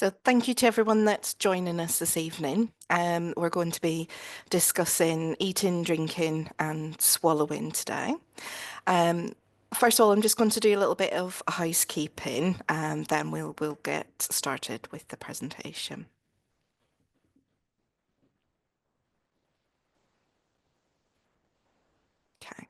So thank you to everyone that's joining us this evening. We're going to be discussing eating, drinking and swallowing today. Um, First of all, I'm just going to do a little bit of housekeeping and then we'll get started with the presentation. Okay.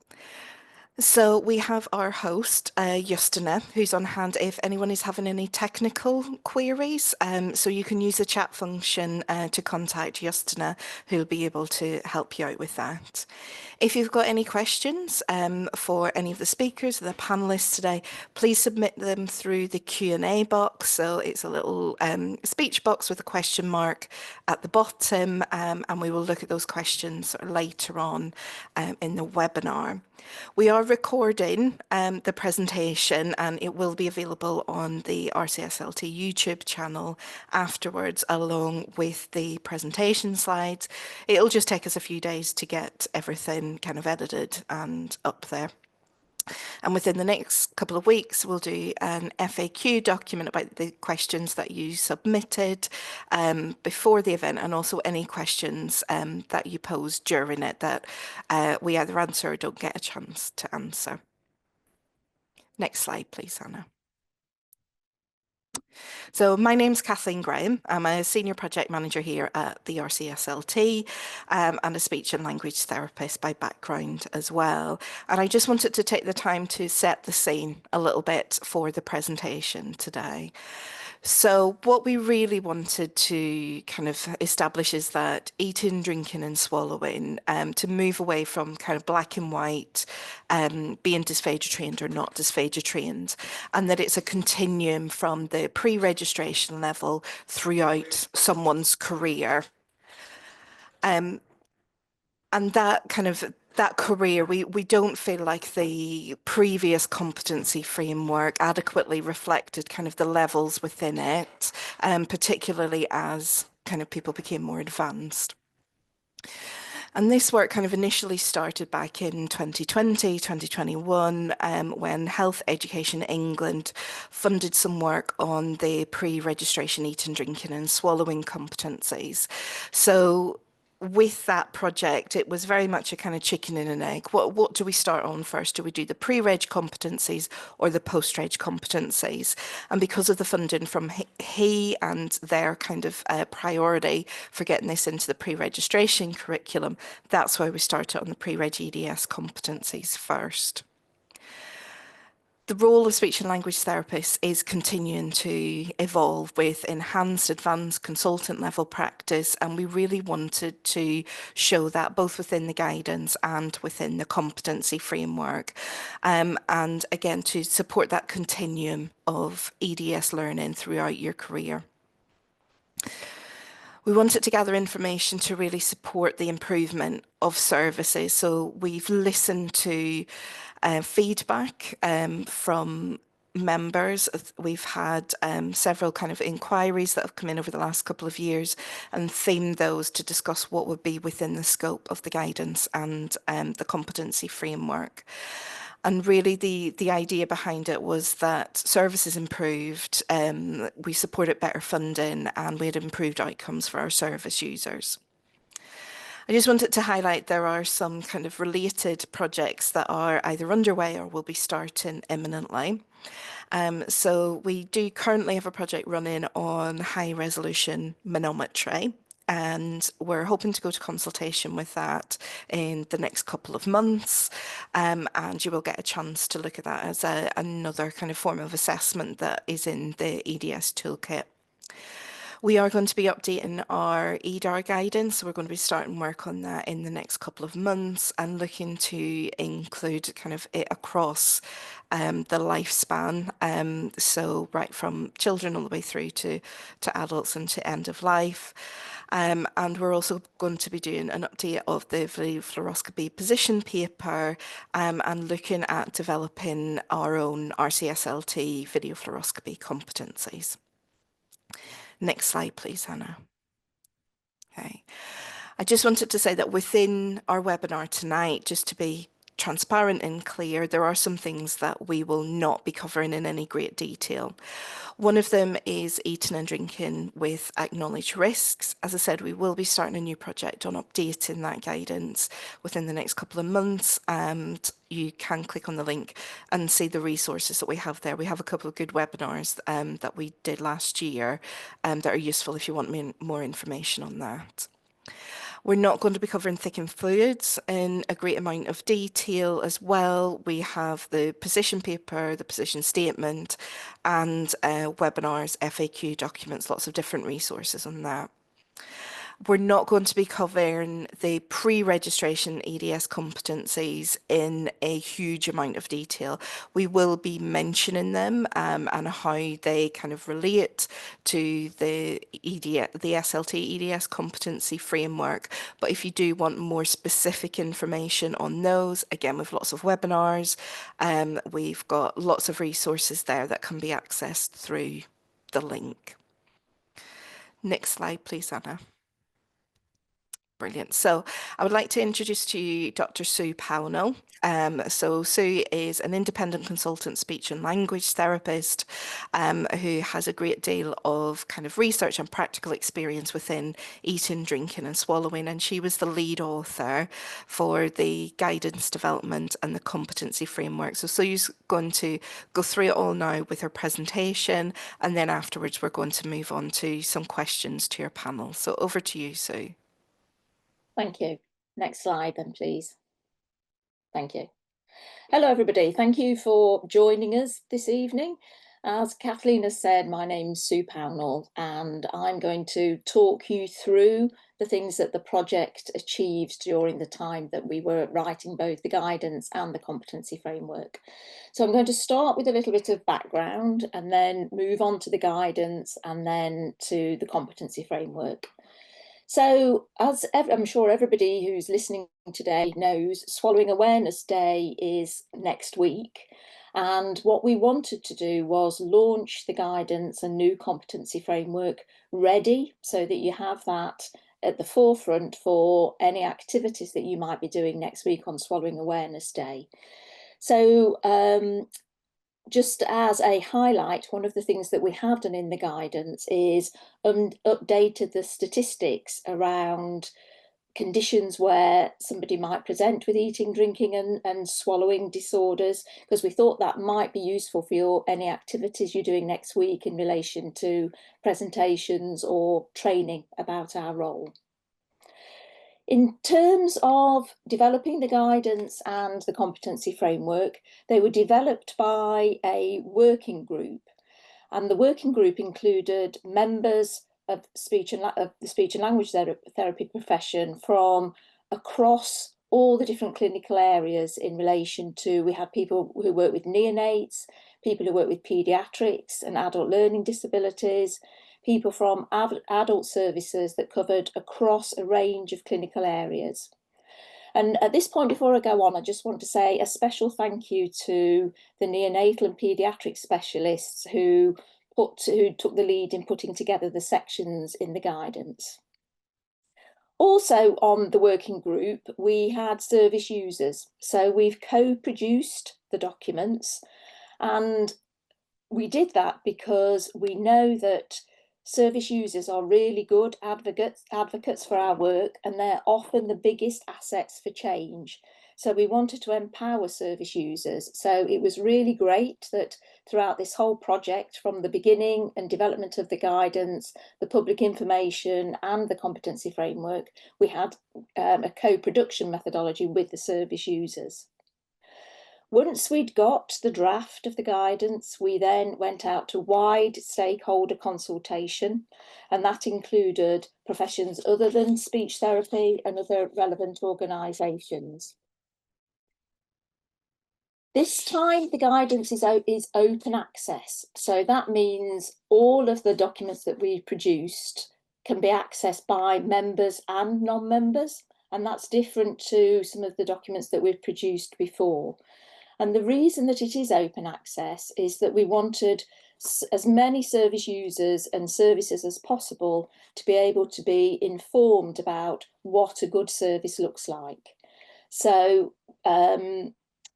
So we have our host, Justina, who's on hand if anyone is having any technical queries. So you can use the chat function to contact Justina, who'll be able to help you out with that. If you've got any questions for any of the speakers or the panelists today, please submit them through the Q&A box. So it's a little speech box with a question mark at the bottom, and we will look at those questions later on in the webinar. We are recording the presentation and it will be available on the RCSLT YouTube channel afterwards, along with the presentation slides. It'll just take us a few days to get everything kind of edited and up there. And within the next couple of weeks, we'll do an FAQ document about the questions that you submitted before the event, and also any questions that you pose during it that we either answer or don't get a chance to answer. Next slide, please, Anna. So my name's Kathleen Graham. I'm a senior project manager here at the RCSLT and a speech and language therapist by background as well. And I just wanted to take the time to set the scene a little bit for the presentation today. So what we really wanted to kind of establish is that eating, drinking and swallowing, to move away from kind of black and white, being dysphagia trained or not dysphagia trained, and that it's a continuum from the pre-registration level throughout someone's career. And that career, we don't feel like the previous competency framework adequately reflected kind of the levels within it, particularly as kind of people became more advanced. And this work kind of initially started back in 2020, 2021, when Health Education England funded some work on the pre-registration eating, drinking and swallowing competencies. So with that project, it was very much a kind of chicken and an egg. What do we start on first? Do we do the pre-reg competencies or the post-reg competencies? And because of the funding from HE and their kind of priority for getting this into the pre-registration curriculum, that's why we started on the pre-reg EDS competencies first. The role of speech and language therapists is continuing to evolve with enhanced, advanced consultant level practice, and we really wanted to show that both within the guidance and within the competency framework, and again to support that continuum of EDS learning throughout your career. We wanted to gather information to really support the improvement of services. So we've listened to feedback from members. We've had several kind of inquiries that have come in over the last couple of years and themed those to discuss what would be within the scope of the guidance and the competency framework. And really the idea behind it was that services improved, we supported better funding and we had improved outcomes for our service users. I just wanted to highlight there are some kind of related projects that are either underway or will be starting imminently. So we do currently have a project running on high resolution manometry, and we're hoping to go to consultation with that in the next couple of months, and you will get a chance to look at that as another kind of form of assessment that is in the EDS toolkit. We are going to be updating our EDAR guidance, so we're going to be starting work on that in the next couple of months and looking to include kind of it across the lifespan, so right from children all the way through to adults and to end of life. And we're also going to be doing an update of the video fluoroscopy position paper and looking at developing our own RCSLT video fluoroscopy competencies. Next slide, please, Hannah. Okay. I just wanted to say that within our webinar tonight, just to be transparent and clear, there are some things that we will not be covering in any great detail. One of them is eating and drinking with acknowledged risks. As I said, we will be starting a new project on updating that guidance within the next couple of months, and you can click on the link and see the resources that we have there. We have a couple of good webinars that we did last year that are useful if you want more information on that. We're not going to be covering thickened fluids in a great amount of detail as well. We have the position paper, the position statement, and webinars, FAQ documents, lots of different resources on that. We're not going to be covering the pre-registration EDS competencies in a huge amount of detail. We will be mentioning them and how they kind of relate to the SLT EDS competency framework. But if you do want more specific information on those, again, with lots of webinars, we've got lots of resources there that can be accessed through the link. Next slide, please, Anna. Brilliant. So I would like to introduce to you Dr. Sue Pownall. So Sue is an independent consultant speech and language therapist who has a great deal of kind of research and practical experience within eating, drinking and swallowing. And she was the lead author for the guidance development and the competency framework. So Sue's going to go through it all now with her presentation. And then afterwards, we're going to move on to some questions to your panel. So over to you, Sue. Thank you. Next slide then, please. Thank you. Hello, everybody. Thank you for joining us this evening. As Kathleen has said, my name's Sue Pownall, and I'm going to talk you through the things that the project achieved during the time that we were writing both the guidance and the competency framework. So I'm going to start with a little bit of background and then move on to the guidance and then to the competency framework. So, as I'm sure everybody who's listening today knows, Swallowing Awareness Day is next week. And what we wanted to do was launch the guidance and new competency framework ready so that you have that at the forefront for any activities that you might be doing next week on Swallowing Awareness Day. So, just as a highlight, one of the things that we have done in the guidance is updated the statistics around conditions where somebody might present with eating, drinking and swallowing disorders, because we thought that might be useful for any activities you're doing next week in relation to presentations or training about our role. In terms of developing the guidance and the competency framework, they were developed by a working group, and the working group included members of the speech and language therapy profession from across all the different clinical areas in relation to, we had people who work with neonates, people who work with paediatrics and adult learning disabilities, people from adult services that covered across a range of clinical areas. And at this point, before I go on, I just want to say a special thank you to the neonatal and paediatric specialists who took the lead in putting together the sections in the guidance. Also on the working group, we had service users. So we've co-produced the documents, and we did that because we know that service users are really good advocates for our work, and they're often the biggest assets for change. So we wanted to empower service users. So it was really great that throughout this whole project, from the beginning and development of the guidance, the public information and the competency framework, we had a co-production methodology with the service users. Once we'd got the draft of the guidance, we then went out to wide stakeholder consultation, and that included professions other than speech therapy and other relevant organisations. This time, the guidance is open access. So that means all of the documents that we produced can be accessed by members and non-members, and that's different to some of the documents that we've produced before. And the reason that it is open access is that we wanted as many service users and services as possible to be able to be informed about what a good service looks like. So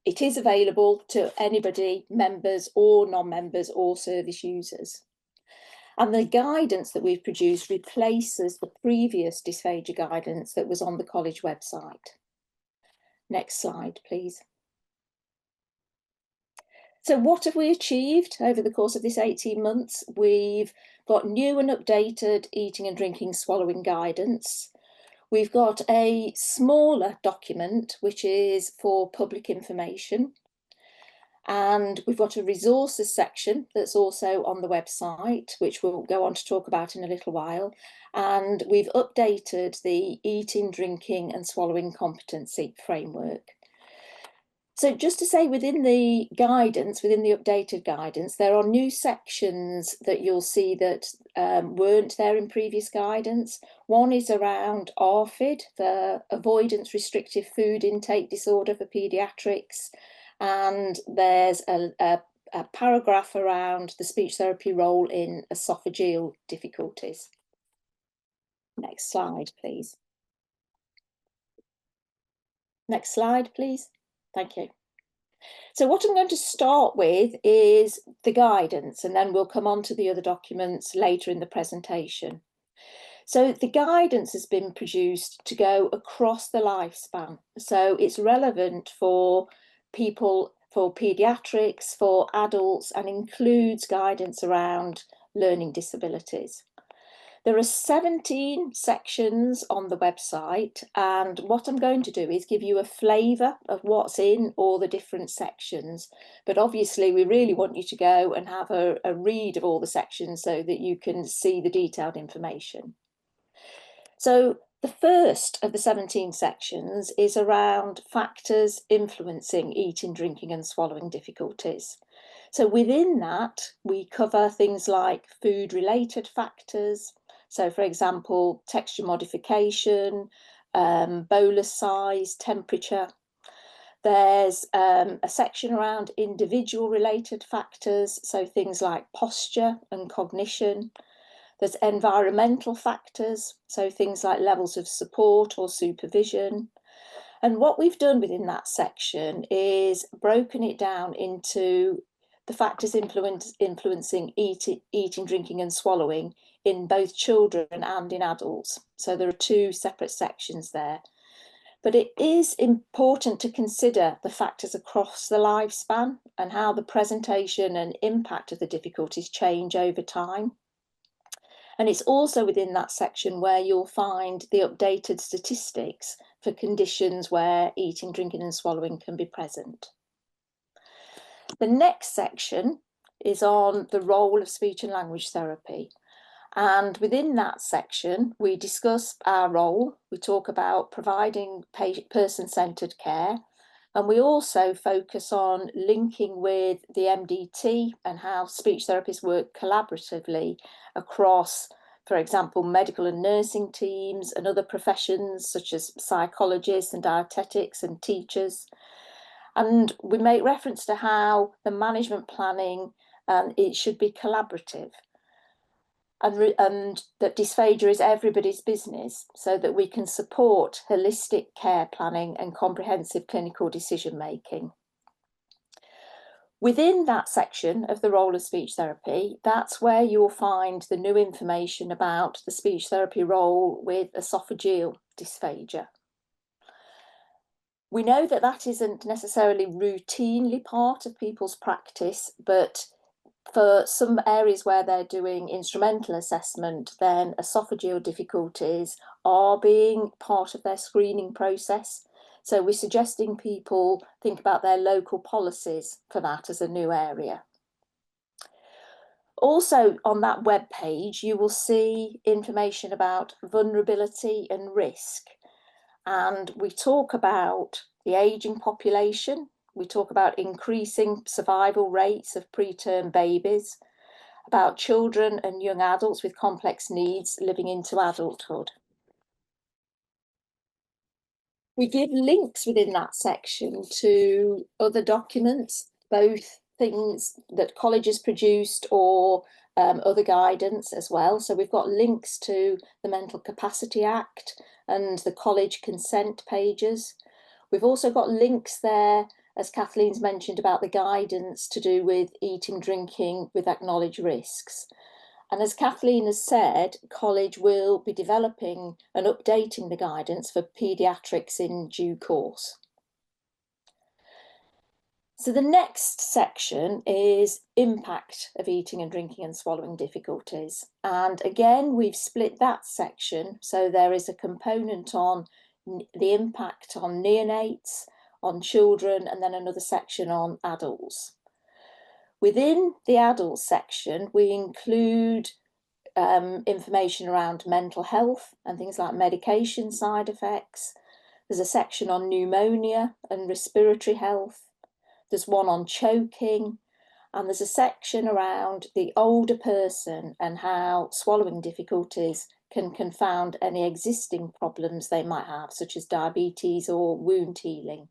it is available to anybody, members or non-members or service users. And the guidance that we've produced replaces the previous dysphagia guidance that was on the college website. Next slide, please. So what have we achieved over the course of this 18 months? We've got new and updated eating and drinking swallowing guidance. We've got a smaller document, which is for public information. And we've got a resources section that's also on the website, which we'll go on to talk about in a little while. And we've updated the eating, drinking and swallowing competency framework. So just to say, within the guidance, within the updated guidance, there are new sections that you'll see that weren't there in previous guidance. One is around ARFID, the Avoidance Restrictive Food Intake Disorder for paediatrics. And there's a paragraph around the speech therapy role in esophageal difficulties. Next slide, please. Next slide, please. Thank you. So what I'm going to start with is the guidance, and then we'll come on to the other documents later in the presentation. So the guidance has been produced to go across the lifespan. So it's relevant for people, for paediatrics, for adults, and includes guidance around learning disabilities. There are 17 sections on the website, and what I'm going to do is give you a flavour of what's in all the different sections. But obviously we really want you to go and have a read of all the sections so that you can see the detailed information. So the first of the 17 sections is around factors influencing eating, drinking and swallowing difficulties. So within that, we cover things like food-related factors. So for example, texture modification, bolus size, temperature. There's a section around individual related factors, so things like posture and cognition. There's environmental factors, so things like levels of support or supervision. And what we've done within that section is broken it down into the factors influencing eating, drinking and swallowing in both children and in adults. So there are two separate sections there. But it is important to consider the factors across the lifespan and how the presentation and impact of the difficulties change over time. And it's also within that section where you'll find the updated statistics for conditions where eating, drinking and swallowing can be present. The next section is on the role of speech and language therapy. And within that section, we discuss our role. We talk about providing person-centred care. And we also focus on linking with the MDT and how speech therapists work collaboratively across, for example, medical and nursing teams and other professions such as psychologists and dietetics and teachers. And we make reference to how the management planning, it should be collaborative. And that dysphagia is everybody's business, so that we can support holistic care planning and comprehensive clinical decision making. Within that section of the role of speech therapy, that's where you'll find the new information about the speech therapy role with esophageal dysphagia. We know that that isn't necessarily routinely part of people's practice, but for some areas where they're doing instrumental assessment, then esophageal difficulties are being part of their screening process. So we're suggesting people think about their local policies for that as a new area. Also on that web page, you will see information about vulnerability and risk. And we talk about the ageing population. We talk about increasing survival rates of preterm babies, about children and young adults with complex needs living into adulthood. We give links within that section to other documents, both things that colleges produced or other guidance as well. So we've got links to the Mental Capacity Act and the college consent pages. We've also got links there, as Kathleen's mentioned, about the guidance to do with eating, drinking with acknowledged risks. And as Kathleen has said, college will be developing and updating the guidance for paediatrics in due course. So the next section is impact of eating and drinking and swallowing difficulties. And again, we've split that section. So there is a component on the impact on neonates, on children, and then another section on adults. Within the adult section, we include information around mental health and things like medication side effects. There's a section on pneumonia and respiratory health. There's one on choking, and there's a section around the older person and how swallowing difficulties can confound any existing problems they might have, such as diabetes or wound healing.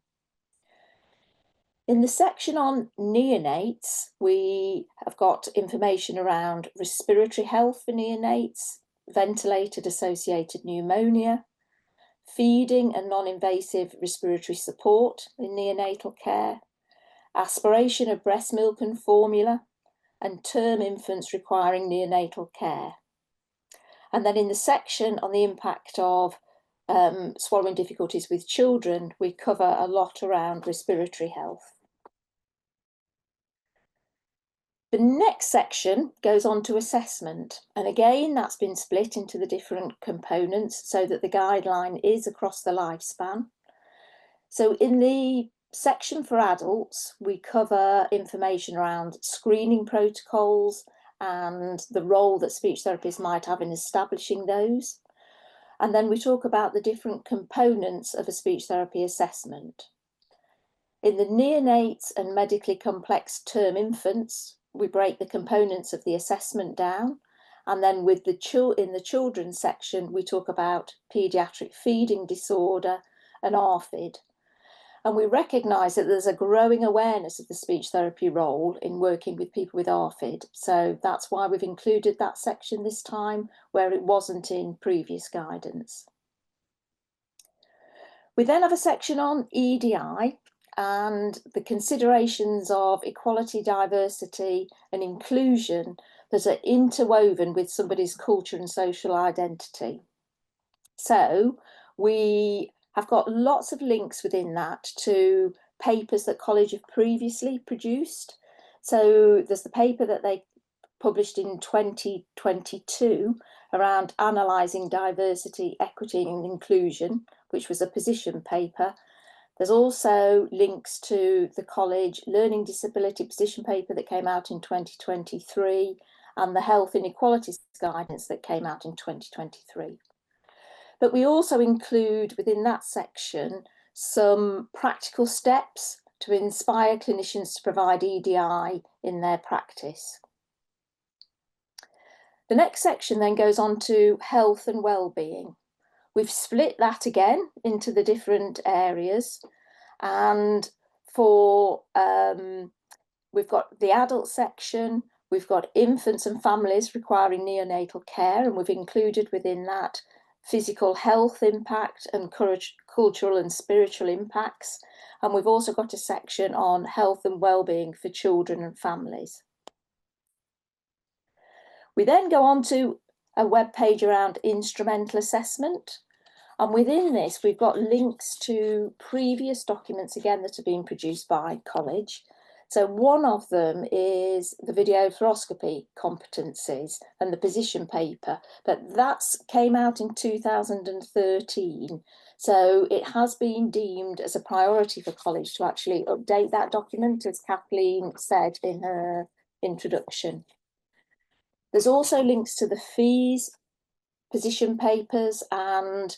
In the section on neonates, we have got information around respiratory health for neonates, ventilator-associated pneumonia, feeding and non-invasive respiratory support in neonatal care, aspiration of breast milk and formula, and term infants requiring neonatal care. And then in the section on the impact of swallowing difficulties with children, we cover a lot around respiratory health. The next section goes on to assessment, and again that's been split into the different components so that the guideline is across the lifespan. So in the section for adults, we cover information around screening protocols and the role that speech therapists might have in establishing those. And then we talk about the different components of a speech therapy assessment. In the neonates and medically complex term infants, we break the components of the assessment down. And then with in the children's section, we talk about paediatric feeding disorder and ARFID. And we recognise that there's a growing awareness of the speech therapy role in working with people with ARFID. So that's why we've included that section this time, where it wasn't in previous guidance. We then have a section on EDI and the considerations of equality, diversity and inclusion that are interwoven with somebody's culture and social identity. So we have got lots of links within that to papers that college have previously produced. So there's the paper that they published in 2022 around analysing diversity, equity and inclusion, which was a position paper. There's also links to the college learning disability position paper that came out in 2023 and the health inequalities guidance that came out in 2023. But we also include within that section some practical steps to inspire clinicians to provide EDI in their practice. The next section then goes on to health and well-being. We've split that again into the different areas, and for we've got the adult section, we've got infants and families requiring neonatal care, and we've included within that physical health impact and cultural and spiritual impacts, and we've also got a section on health and well-being for children and families. We then go on to a web page around instrumental assessment. And within this, we've got links to previous documents, again, that have been produced by college. So one of them is the video fluoroscopy competencies and the position paper, but that came out in 2013. So it has been deemed as a priority for college to actually update that document, as Kathleen said in her introduction. There's also links to the fees, position papers, and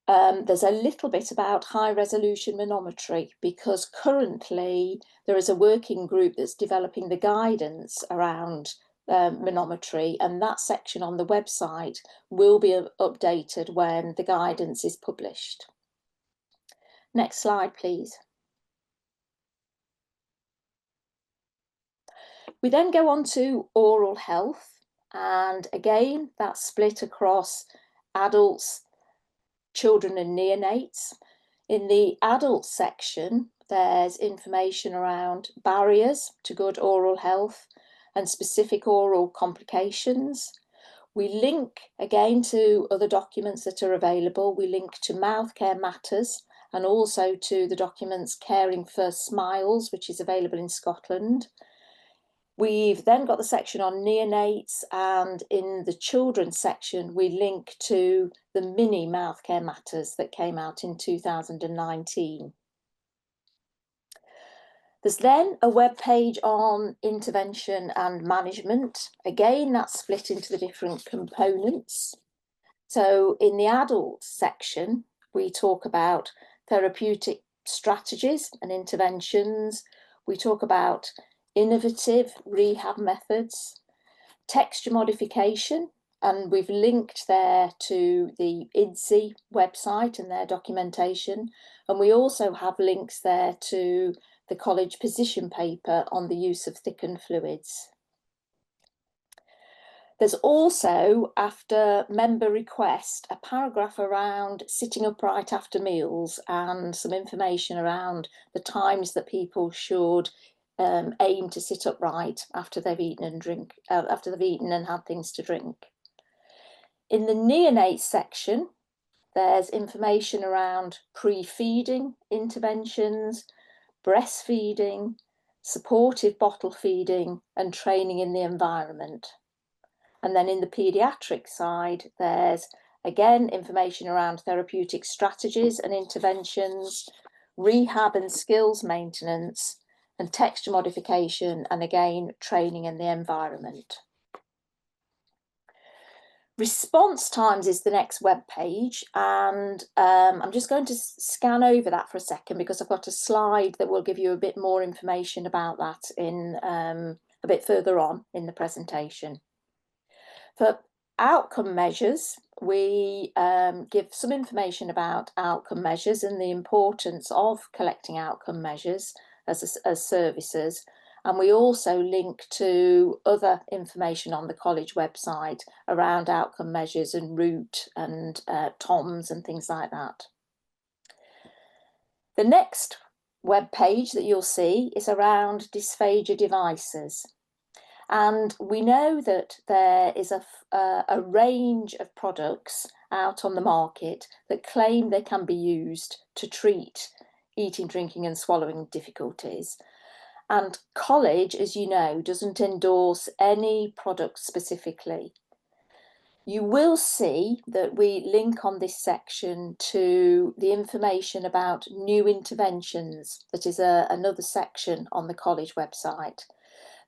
there's a little bit about high resolution manometry, because currently there is a working group that's developing the guidance around manometry, and that section on the website will be updated when the guidance is published. Next slide, please. We then go on to oral health, and again that's split across adults, children and neonates. In the adult section, there's information around barriers to good oral health and specific oral complications. We link again to other documents that are available. We link to Mouth Care Matters and also to the documents Caring for Smiles, which is available in Scotland. We've then got the section on neonates, and in the children's section, we link to the mini Mouth Care Matters that came out in 2019. There's then a web page on intervention and management. Again, that's split into the different components. So in the adult section, we talk about therapeutic strategies and interventions. We talk about innovative rehab methods, texture modification, and we've linked there to the IDSI website and their documentation. And we also have links there to the college position paper on the use of thickened fluids. There's also, after member request, a paragraph around sitting upright after meals and some information around the times that people should aim to sit upright after they've eaten and had things to drink. In the neonate section, there's information around pre-feeding interventions, breastfeeding, supportive bottle feeding, and training in the environment. And then in the paediatric side, there's again information around therapeutic strategies and interventions, rehab and skills maintenance, and texture modification, and again, training in the environment. Response times is the next web page, and I'm just going to scan over that for a second because I've got a slide that will give you a bit more information about that in a bit further on in the presentation. For outcome measures, we give some information about outcome measures and the importance of collecting outcome measures as services. And we also link to other information on the college website around outcome measures and route and TOMS and things like that. The next web page that you'll see is around dysphagia devices. And we know that there is a range of products out on the market that claim they can be used to treat eating, drinking and swallowing difficulties. And college, as you know, doesn't endorse any product specifically. You will see that we link on this section to the information about new interventions. That is another section on the college website.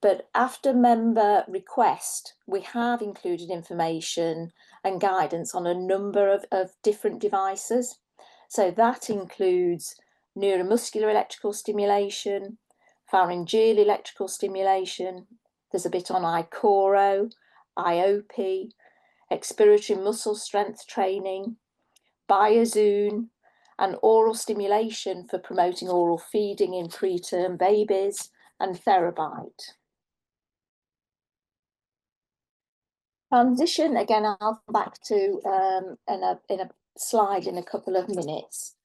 But after member request, we have included information and guidance on a number of different devices. So that includes neuromuscular electrical stimulation, pharyngeal electrical stimulation. There's a bit on iCoro, IOP, expiratory muscle strength training, Biozoon, and oral stimulation for promoting oral feeding in preterm babies, and Therabite. Transition, again, I'll come back to in a slide in a couple of minutes.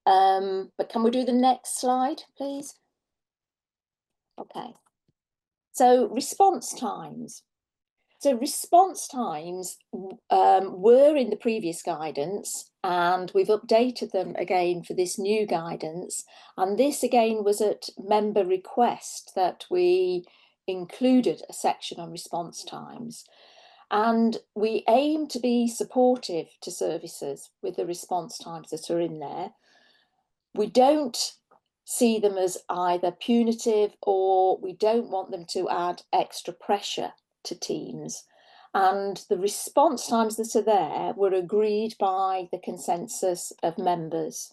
But can we do the next slide, please? Okay. So response times. So response times were in the previous guidance, and we've updated them again for this new guidance. And this again was at member request that we included a section on response times. And we aim to be supportive to services with the response times that are in there. We don't see them as either punitive, or we don't want them to add extra pressure to teams. And the response times that are there were agreed by the consensus of members.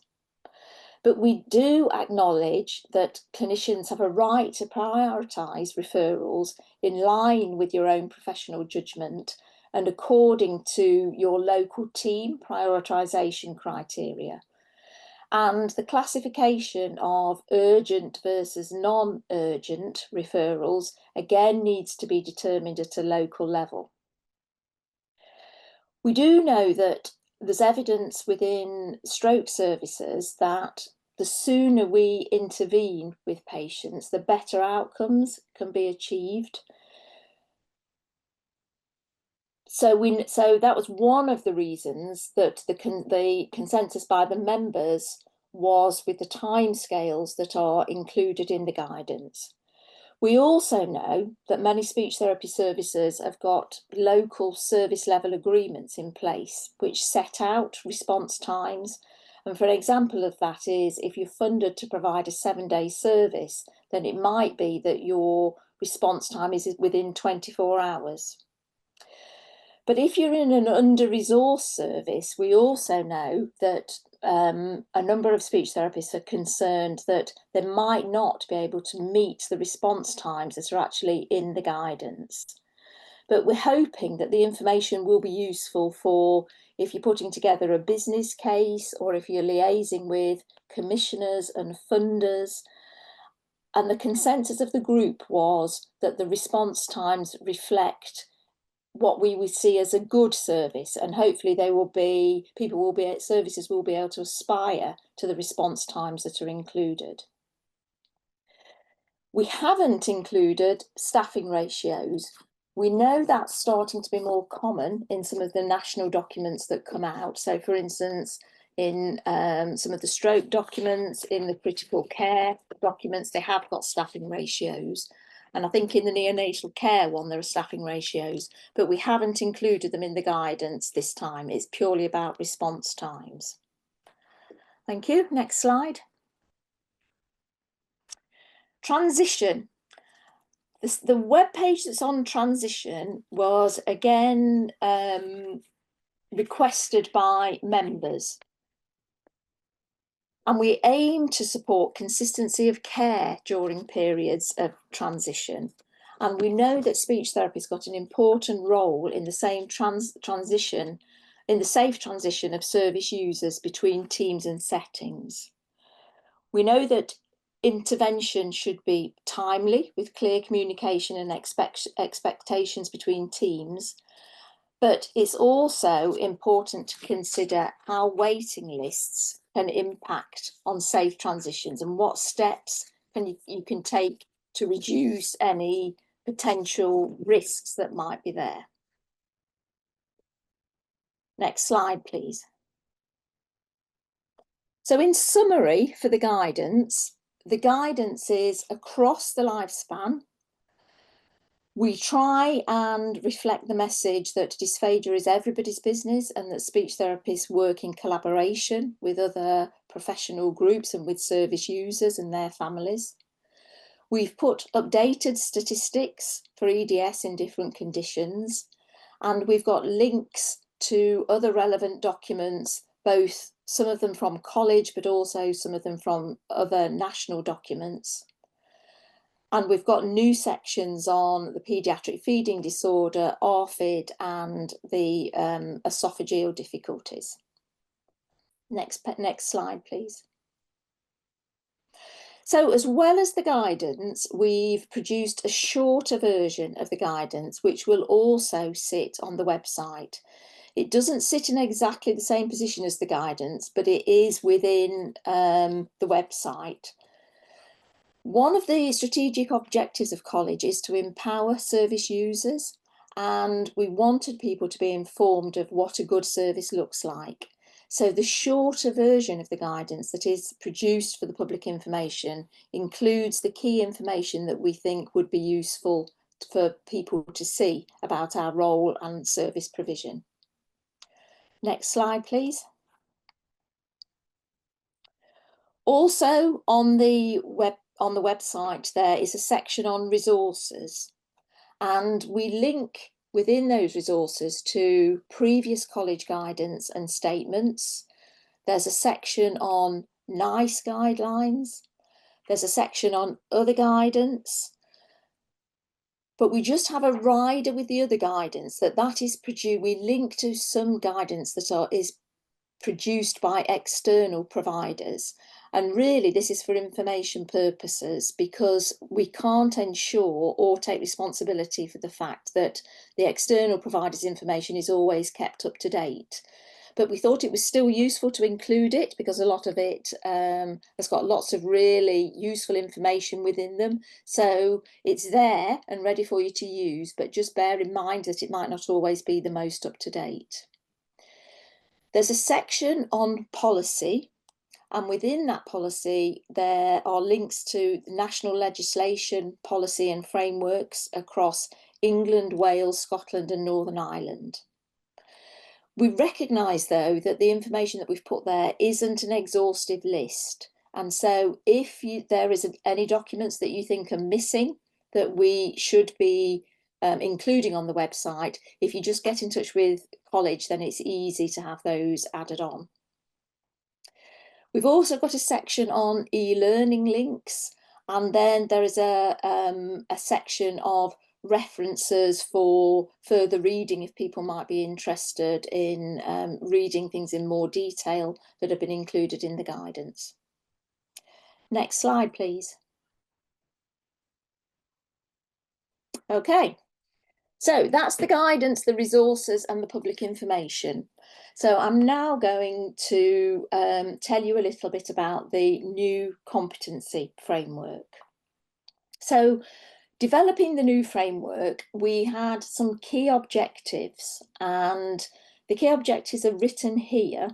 But we do acknowledge that clinicians have a right to prioritise referrals in line with your own professional judgment and according to your local team prioritisation criteria. And the classification of urgent versus non-urgent referrals again needs to be determined at a local level. We do know that there's evidence within stroke services that the sooner we intervene with patients, the better outcomes can be achieved. So that was one of the reasons that the consensus by the members was with the timescales that are included in the guidance. We also know that many speech therapy services have got local service level agreements in place which set out response times. And for an example of that is if you're funded to provide a 7-day service, then it might be that your response time is within 24 hours. But if you're in an under-resourced service, we also know that a number of speech therapists are concerned that they might not be able to meet the response times that are actually in the guidance. But we're hoping that the information will be useful for if you're putting together a business case or if you're liaising with commissioners and funders. And the consensus of the group was that the response times reflect what we would see as a good service, and hopefully services will be able to aspire to the response times that are included. We haven't included staffing ratios. We know that's starting to be more common in some of the national documents that come out. So for instance, in some of the stroke documents, in the critical care documents, they have got staffing ratios. And I think in the neonatal care one, there are staffing ratios, but we haven't included them in the guidance this time. It's purely about response times. Thank you. Next slide. Transition. The web page that's on transition was again requested by members. And we aim to support consistency of care during periods of transition. And we know that speech therapy's got an important role in the safe transition of service users between teams and settings. We know that intervention should be timely with clear communication and expectations between teams. But it's also important to consider how waiting lists can impact on safe transitions and what steps you can take to reduce any potential risks that might be there. Next slide, please. So in summary for the guidance is across the lifespan. We try and reflect the message that dysphagia is everybody's business and that speech therapists work in collaboration with other professional groups and with service users and their families. We've put updated statistics for EDS in different conditions, and we've got links to other relevant documents, both some of them from college, but also some of them from other national documents. And we've got new sections on the paediatric feeding disorder, ARFID, and the esophageal difficulties. Next slide, please. So as well as the guidance, we've produced a shorter version of the guidance, which will also sit on the website. It doesn't sit in exactly the same position as the guidance, but it is within the website. One of the strategic objectives of college is to empower service users, and we wanted people to be informed of what a good service looks like. So the shorter version of the guidance that is produced for the public information includes the key information that we think would be useful for people to see about our role and service provision. Next slide, please. Also on the website there is a section on resources, and we link within those resources to previous college guidance and statements. There's a section on NICE guidelines. There's a section on other guidance. But we just have a rider with the other guidance that is produced. We link to some guidance that is produced by external providers. And really, this is for information purposes because we can't ensure or take responsibility for the fact that the external provider's information is always kept up to date. but we thought it was still useful to include it because a lot of it has got lots of really useful information within them. So it's there and ready for you to use, but just bear in mind that it might not always be the most up to date. There's a section on policy, and within that policy there are links to national legislation, policy and frameworks across England, Wales, Scotland and Northern Ireland. We recognise, though, that the information that we've put there isn't an exhaustive list. And so if there is any documents that you think are missing that we should be including on the website, if you just get in touch with college, then it's easy to have those added on. We've also got a section on e-learning links, and then there is a section of references for further reading if people might be interested in reading things in more detail that have been included in the guidance. Next slide, please. Okay, so that's the guidance, the resources and the public information. So I'm now going to tell you a little bit about the new competency framework. So developing the new framework, we had some key objectives, and the key objectives are written here.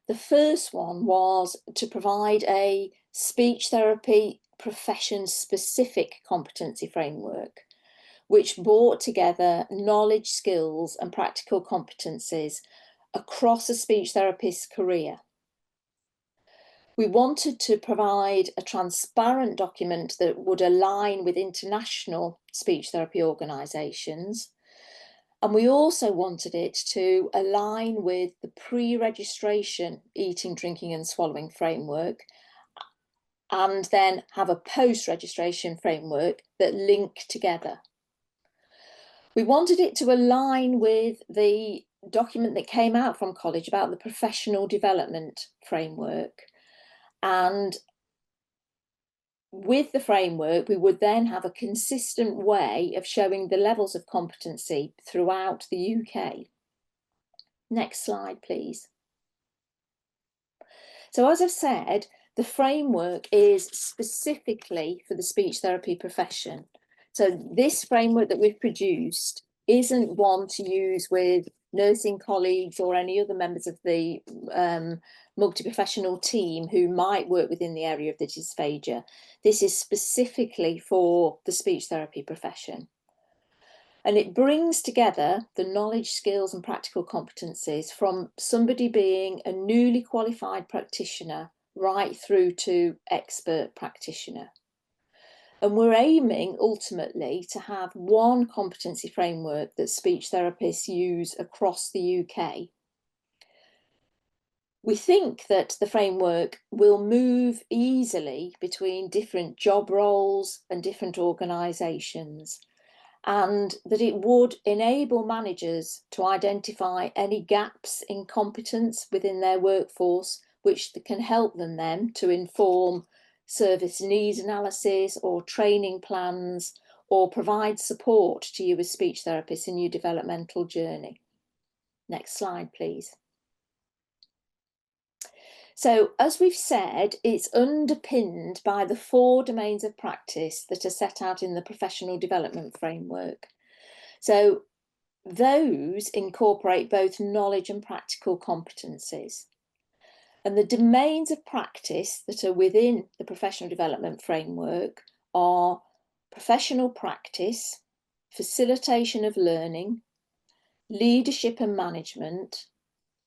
The first one was to provide a speech therapy profession specific competency framework, which brought together knowledge, skills and practical competencies across a speech therapist's career. We wanted to provide a transparent document that would align with international speech therapy organisations. And we also wanted it to align with the pre-registration eating, drinking and swallowing framework, and then have a post-registration framework that link together. We wanted it to align with the document that came out from college about the professional development framework. And with the framework, we would then have a consistent way of showing the levels of competency throughout the UK. Next slide, please. So as I've said, the framework is specifically for the speech therapy profession. So this framework that we've produced isn't one to use with nursing colleagues or any other members of the multi-professional team who might work within the area of the dysphagia. This is specifically for the speech therapy profession. And it brings together the knowledge, skills and practical competencies from somebody being a newly qualified practitioner right through to expert practitioner. And we're aiming ultimately to have one competency framework that speech therapists use across the UK. We think that the framework will move easily between different job roles and different organisations, and that it would enable managers to identify any gaps in competence within their workforce, which can help them to inform service needs analysis or training plans, or provide support to you as speech therapists in your developmental journey. Next slide, please. So as we've said, it's underpinned by the 4 domains of practice that are set out in the professional development framework. So those incorporate both knowledge and practical competencies. And the domains of practice that are within the professional development framework are professional practice, facilitation of learning, leadership and management,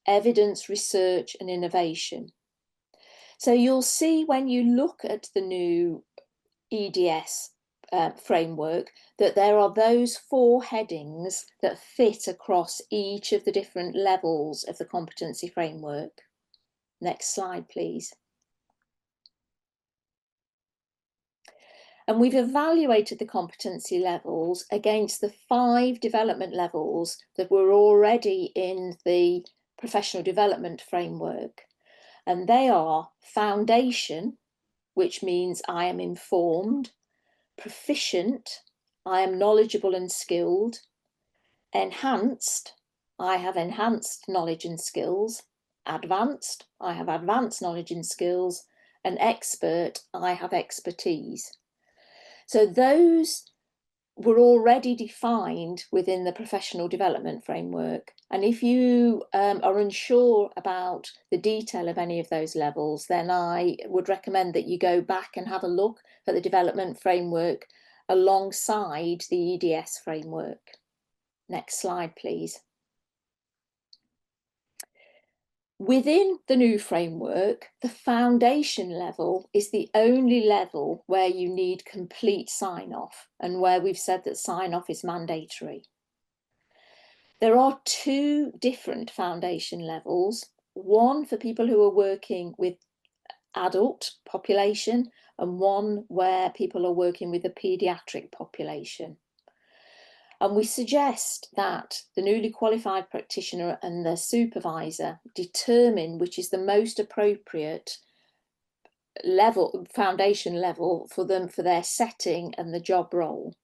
evidence, research and innovation. So you'll see when you look at the new EDS framework that there are those 4 headings that fit across each of the different levels of the competency framework. Next slide, please. And we've evaluated the competency levels against the 5 development levels that were already in the professional development framework. And they are foundation, which means I am informed, proficient, I am knowledgeable and skilled, enhanced, I have enhanced knowledge and skills. Advanced, I have advanced knowledge and skills. And expert, I have expertise. So those were already defined within the professional development framework. And if you are unsure about the detail of any of those levels, then I would recommend that you go back and have a look at the development framework alongside the EDS framework. Next slide, please. Within the new framework, the foundation level is the only level where you need complete sign-off and where we've said that sign-off is mandatory. There are two different foundation levels, one for people who are working with adult population and one where people are working with a paediatric population. And we suggest that the newly qualified practitioner and their supervisor determine which is the most appropriate level, foundation level for them for their setting and the job role.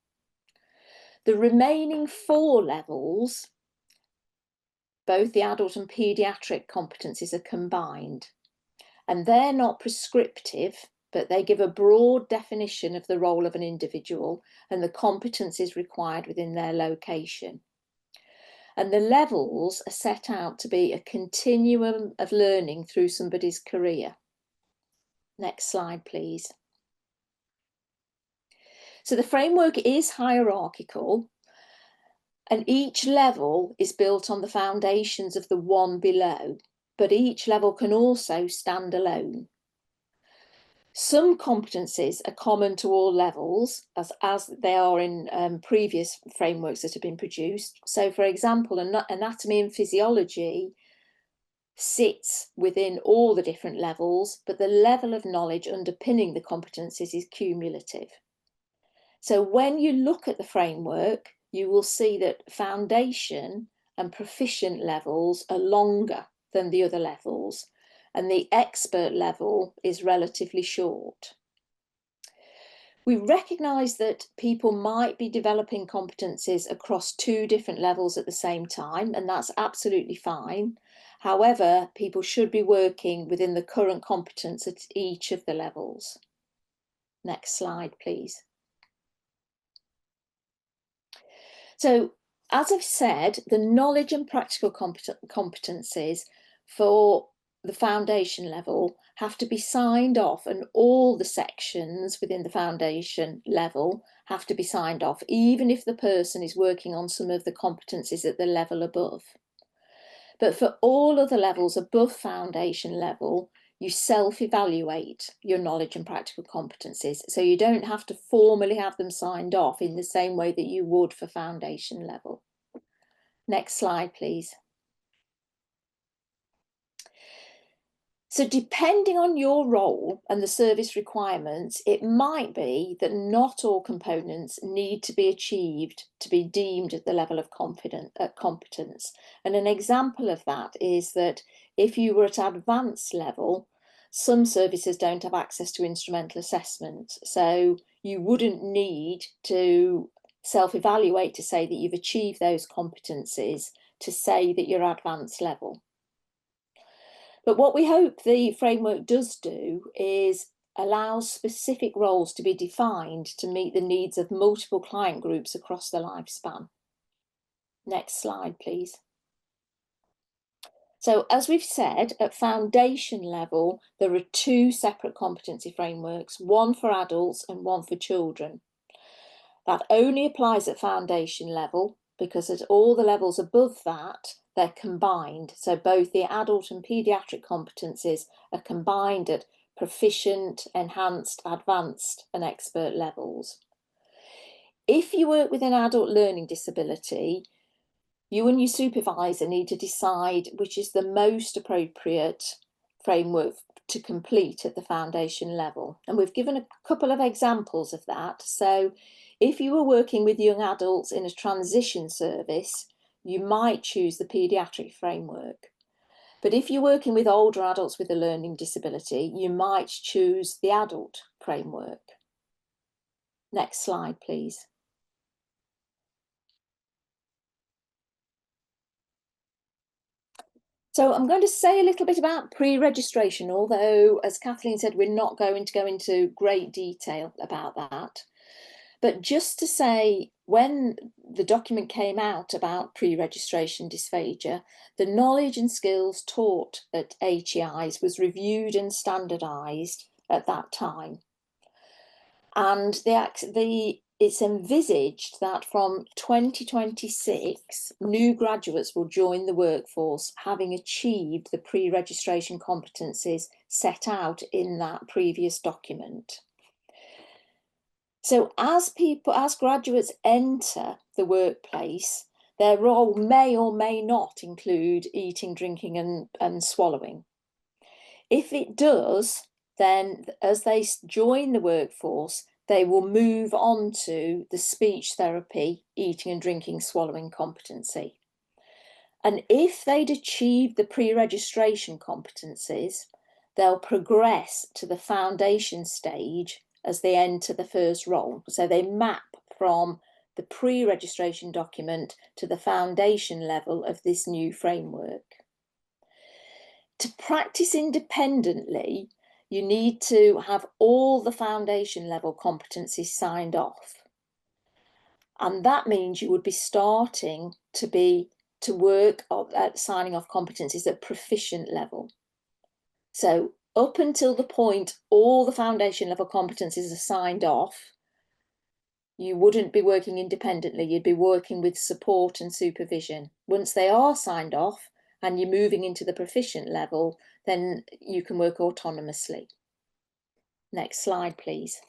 The remaining 4 levels, both the adult and paediatric competencies, are combined. And they're not prescriptive, but they give a broad definition of the role of an individual and the competencies required within their location. And the levels are set out to be a continuum of learning through somebody's career. Next slide, please. So the framework is hierarchical, and each level is built on the foundations of the one below, but each level can also stand alone. Some competencies are common to all levels, as they are in previous frameworks that have been produced. So, for example, anatomy and physiology sits within all the different levels, but the level of knowledge underpinning the competencies is cumulative. So when you look at the framework, you will see that foundation and proficient levels are longer than the other levels, and the expert level is relatively short. We recognise that people might be developing competencies across 2 different levels at the same time, and that's absolutely fine. However, people should be working within the current competence at each of the levels. Next slide, please. So, as I've said, the knowledge and practical competencies for the foundation level have to be signed off, and all the sections within the foundation level have to be signed off, even if the person is working on some of the competencies at the level above. But for all other levels above foundation level, you self-evaluate your knowledge and practical competencies. So you don't have to formally have them signed off in the same way that you would for foundation level. Next slide, please. So depending on your role and the service requirements, it might be that not all components need to be achieved to be deemed at the level of competence. And an example of that is that if you were at advanced level, some services don't have access to instrumental assessment. So you wouldn't need to self-evaluate to say that you've achieved those competencies to say that you're advanced level. But what we hope the framework does do is allow specific roles to be defined to meet the needs of multiple client groups across the lifespan. Next slide, please. So as we've said, at foundation level, there are 2 separate competency frameworks, one for adults and one for children. That only applies at foundation level, because at all the levels above that, they're combined. So both the adult and paediatric competencies are combined at proficient, enhanced, advanced and expert levels. If you work with an adult learning disability, you and your supervisor need to decide which is the most appropriate framework to complete at the foundation level. And we've given a couple of examples of that. So if you were working with young adults in a transition service, you might choose the paediatric framework. But if you're working with older adults with a learning disability, you might choose the adult framework. Next slide, please. So I'm going to say a little bit about pre-registration, although, as Kathleen said, we're not going to go into great detail about that. But just to say, when the document came out about pre-registration dysphagia, the knowledge and skills taught at HEIs was reviewed and standardised at that time. And it's envisaged that from 2026, new graduates will join the workforce having achieved the pre-registration competencies set out in that previous document. So as graduates enter the workplace, their role may or may not include eating, drinking and swallowing. If it does, then as they join the workforce, they will move on to the speech therapy, eating and drinking, swallowing competency. And if they'd achieved the pre-registration competencies, they'll progress to the foundation stage as they enter the first role. So they map from the pre-registration document to the foundation level of this new framework. To practice independently, you need to have all the foundation level competencies signed off. And that means you would be starting to work at signing off competencies at proficient level. So up until the point all the foundation level competencies are signed off, you wouldn't be working independently, you'd be working with support and supervision. Once they are signed off and you're moving into the proficient level, then you can work autonomously. Next slide, please.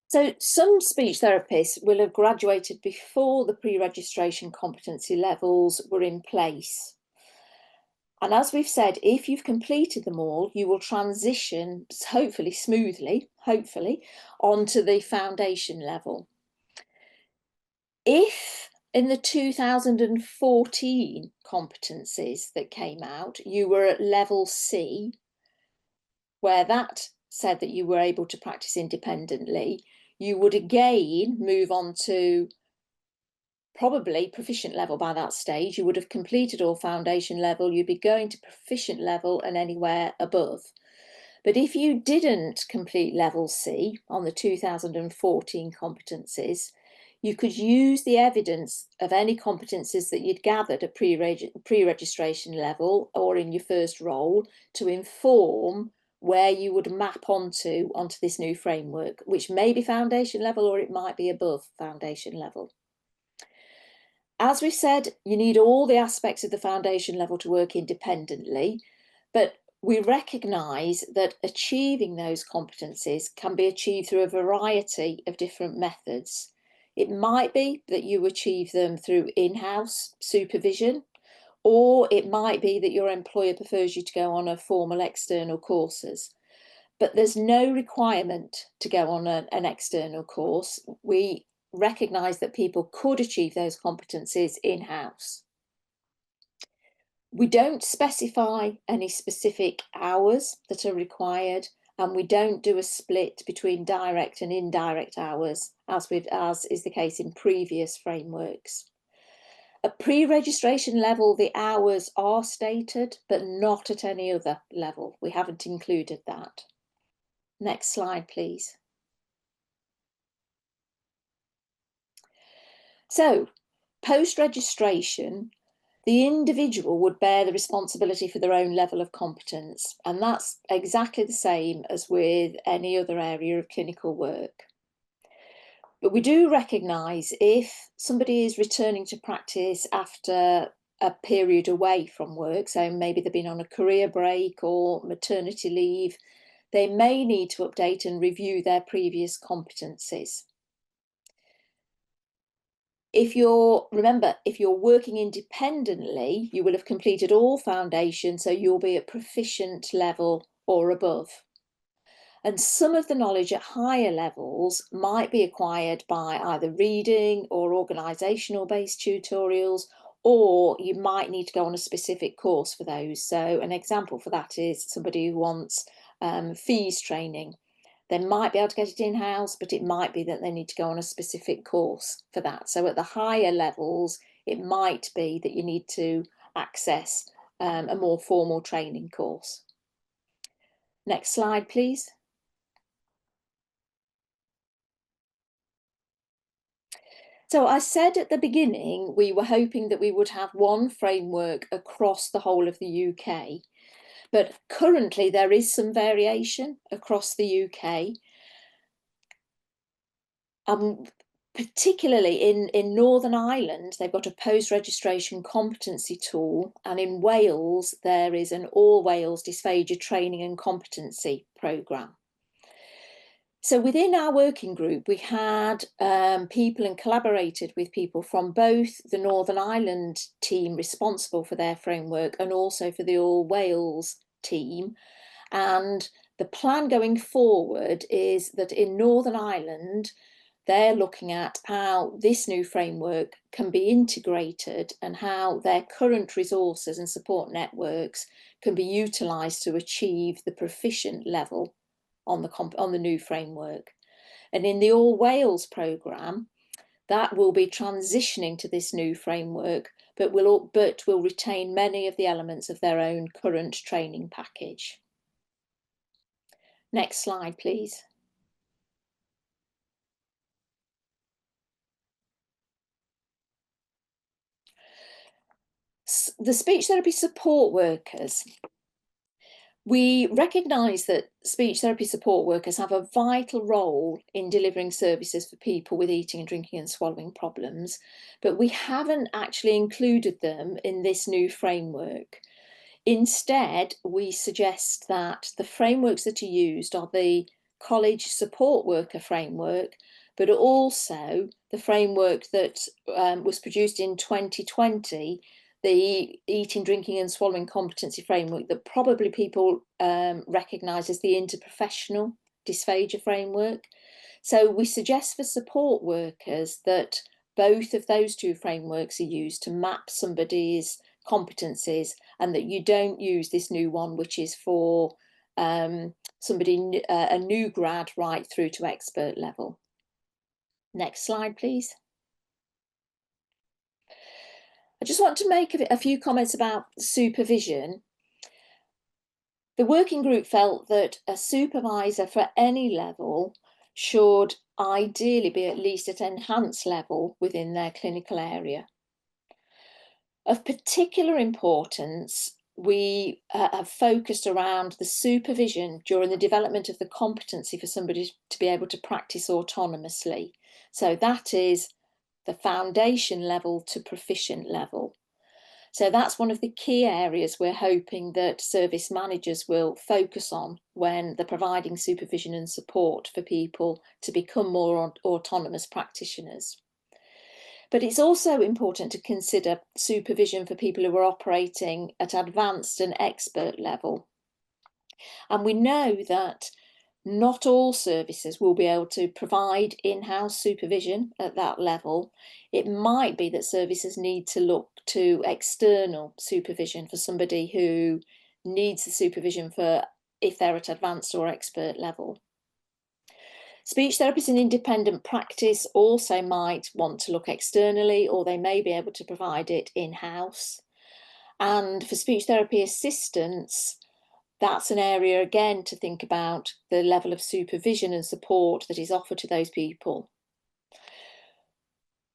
So some speech therapists will have graduated before the pre-registration competency levels were in place. And as we've said, if you've completed them all, you will transition, hopefully smoothly, onto the foundation level. If in the 2014 competencies that came out, you were at level C, where that said that you were able to practice independently, you would again move on to probably proficient level by that stage. You would have completed all foundation level, you'd be going to proficient level and anywhere above. But if you didn't complete level C on the 2014 competencies, you could use the evidence of any competencies that you'd gathered at pre-registration level or in your first role to inform where you would map onto this new framework, which may be foundation level or it might be above foundation level. As we said, you need all the aspects of the foundation level to work independently, but we recognise that achieving those competencies can be achieved through a variety of different methods. It might be that you achieve them through in-house supervision, or it might be that your employer prefers you to go on a formal external courses. But there's no requirement to go on an external course. We recognise that people could achieve those competencies in-house. We don't specify any specific hours that are required, and we don't do a split between direct and indirect hours, as is the case in previous frameworks. At pre-registration level, the hours are stated, but not at any other level. We haven't included that. Next slide, please. So, post-registration, the individual would bear the responsibility for their own level of competence, and that's exactly the same as with any other area of clinical work. But we do recognise if somebody is returning to practice after a period away from work, so maybe they've been on a career break or maternity leave, they may need to update and review their previous competencies. If you're working independently, you will have completed all foundation, so you'll be at proficient level or above. And some of the knowledge at higher levels might be acquired by either reading or organisational based tutorials, or you might need to go on a specific course for those. So an example for that is somebody who wants fees training. They might be able to get it in-house, but it might be that they need to go on a specific course for that. So at the higher levels, it might be that you need to access a more formal training course. Next slide, please. So I said at the beginning, we were hoping that we would have one framework across the whole of the UK, but currently there is some variation across the UK. Particularly in Northern Ireland, they've got a post-registration competency tool, and in Wales, there is an All Wales Dysphagia Training and Competency programme. So within our working group, we had people and collaborated with people from both the Northern Ireland team responsible for their framework and also for the All Wales team. And the plan going forward is that in Northern Ireland, they're looking at how this new framework can be integrated and how their current resources and support networks can be utilised to achieve the proficient level on the new framework. And in the All Wales programme, that will be transitioning to this new framework, but will retain many of the elements of their own current training package. Next slide, please. The speech therapy support workers. We recognise that speech therapy support workers have a vital role in delivering services for people with eating and drinking and swallowing problems, but we haven't actually included them in this new framework. Instead, we suggest that the frameworks that are used are the college support worker framework, but also the framework that was produced in 2020, the eating, drinking and swallowing competency framework that probably people recognise as the interprofessional dysphagia framework. So we suggest for support workers that both of those two frameworks are used to map somebody's competencies, and that you don't use this new one, which is for somebody, a new grad right through to expert level. Next slide, please. I just want to make a few comments about supervision. The working group felt that a supervisor for any level should ideally be at least at enhanced level within their clinical area. Of particular importance, we have focused around the supervision during the development of the competency for somebody to be able to practice autonomously. So that is the foundation level to proficient level. So that's one of the key areas we're hoping that service managers will focus on when they're providing supervision and support for people to become more autonomous practitioners. But it's also important to consider supervision for people who are operating at advanced and expert level. And we know that not all services will be able to provide in-house supervision at that level. It might be that services need to look to external supervision for somebody who needs the supervision for if they're at advanced or expert level. Speech therapists in independent practice also might want to look externally, or they may be able to provide it in-house. And for speech therapy assistants, that's an area again to think about the level of supervision and support that is offered to those people.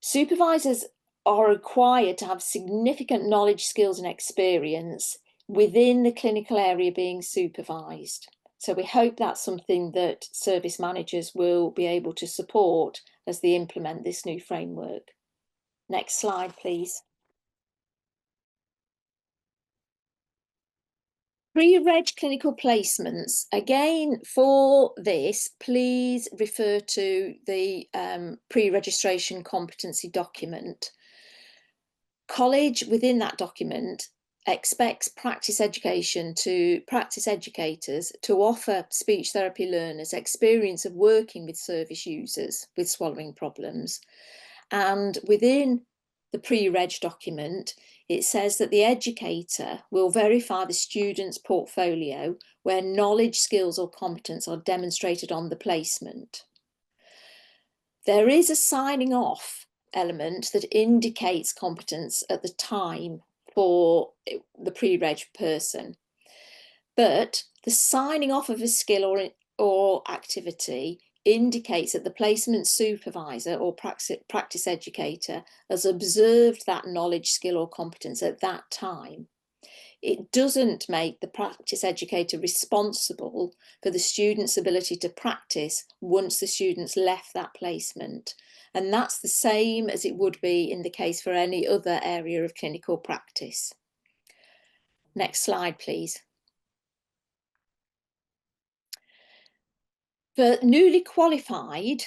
Supervisors are required to have significant knowledge, skills and experience within the clinical area being supervised. So we hope that's something that service managers will be able to support as they implement this new framework. Next slide, please. Pre-reg clinical placements, again, for this, please refer to the pre-registration competency document. College within that document expects practice educators to offer speech therapy learners experience of working with service users with swallowing problems. And within the pre-reg document, it says that the educator will verify the student's portfolio where knowledge, skills or competence are demonstrated on the placement. There is a signing off element that indicates competence at the time for the pre-reg person. But the signing off of a skill or activity indicates that the placement supervisor or practice educator has observed that knowledge, skill or competence at that time. It doesn't make the practice educator responsible for the student's ability to practice once the student's left that placement. And that's the same as it would be in the case for any other area of clinical practice. Next slide, please. For newly qualified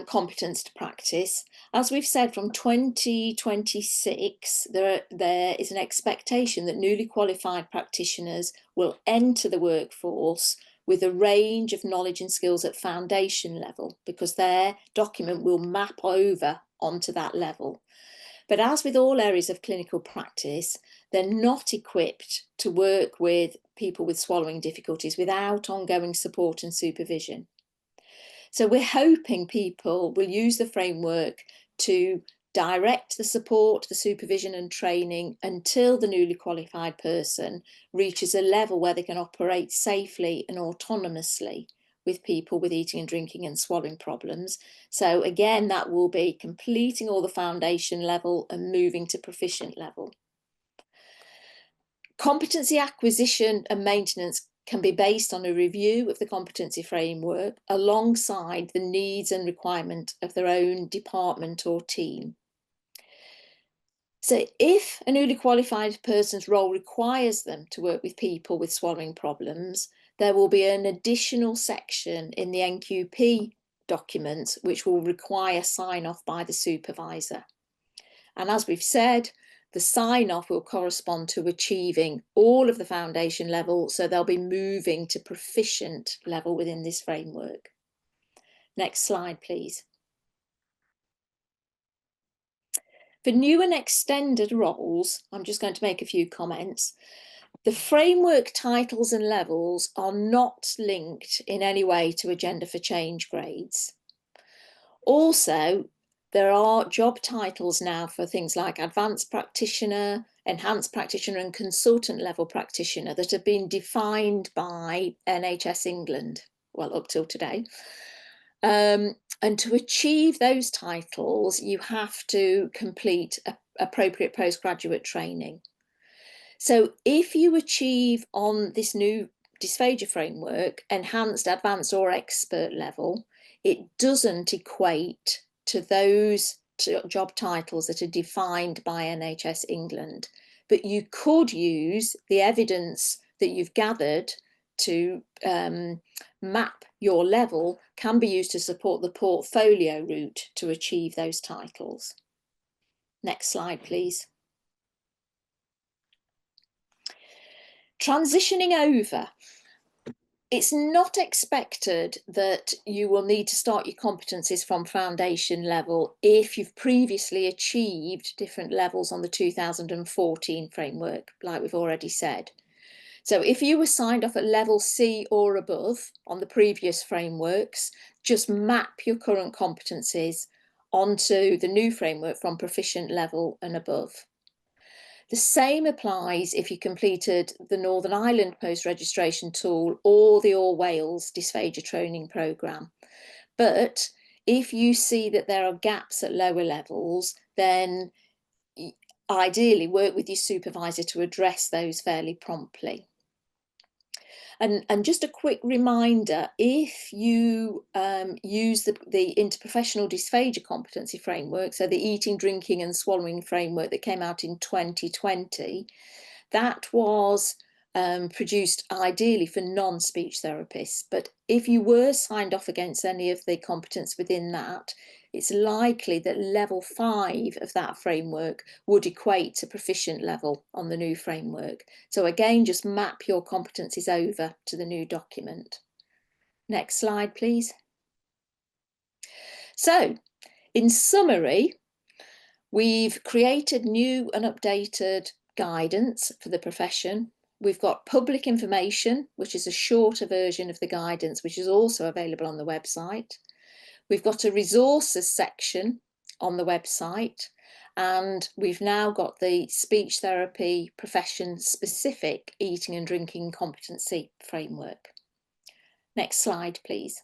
competence to practice, as we've said, from 2026, there is an expectation that newly qualified practitioners will enter the workforce with a range of knowledge and skills at foundation level, because their document will map over onto that level. But as with all areas of clinical practice, they're not equipped to work with people with swallowing difficulties without ongoing support and supervision. So we're hoping people will use the framework to direct the support, the supervision and training until the newly qualified person reaches a level where they can operate safely and autonomously with people with eating and drinking and swallowing problems. So again, that will be completing all the foundation level and moving to proficient level. Competency acquisition and maintenance can be based on a review of the competency framework alongside the needs and requirement of their own department or team. So if a newly qualified person's role requires them to work with people with swallowing problems, there will be an additional section in the NQP document which will require sign-off by the supervisor. And as we've said, the sign-off will correspond to achieving all of the foundation level, so they'll be moving to proficient level within this framework. Next slide, please. For new and extended roles, I'm just going to make a few comments. The framework titles and levels are not linked in any way to Agenda for Change grades. Also, there are job titles now for things like advanced practitioner, enhanced practitioner and consultant level practitioner that have been defined by NHS England, well, up till today. And to achieve those titles, you have to complete appropriate postgraduate training. So if you achieve on this new dysphagia framework, enhanced, advanced or expert level, it doesn't equate to those job titles that are defined by NHS England. But you could use the evidence that you've gathered to map your level, can be used to support the portfolio route to achieve those titles. Next slide, please. Transitioning over. It's not expected that you will need to start your competencies from foundation level if you've previously achieved different levels on the 2014 framework, like we've already said. So if you were signed off at level C or above on the previous frameworks, just map your current competencies onto the new framework from proficient level and above. The same applies if you completed the Northern Ireland post-registration tool or the All Wales dysphagia training programme. But if you see that there are gaps at lower levels, then ideally work with your supervisor to address those fairly promptly. And just a quick reminder, if you use the interprofessional dysphagia competency framework, so the eating, drinking and swallowing framework that came out in 2020, that was produced ideally for non-speech therapists. But if you were signed off against any of the competence within that, it's likely that level 5 of that framework would equate to proficient level on the new framework. So again, just map your competencies over to the new document. Next slide, please. So in summary, We've created new and updated guidance for the profession. We've got public information, which is a shorter version of the guidance, which is also available on the website. We've got a resources section on the website, and we've now got the speech therapy profession specific eating and drinking competency framework. Next slide, please.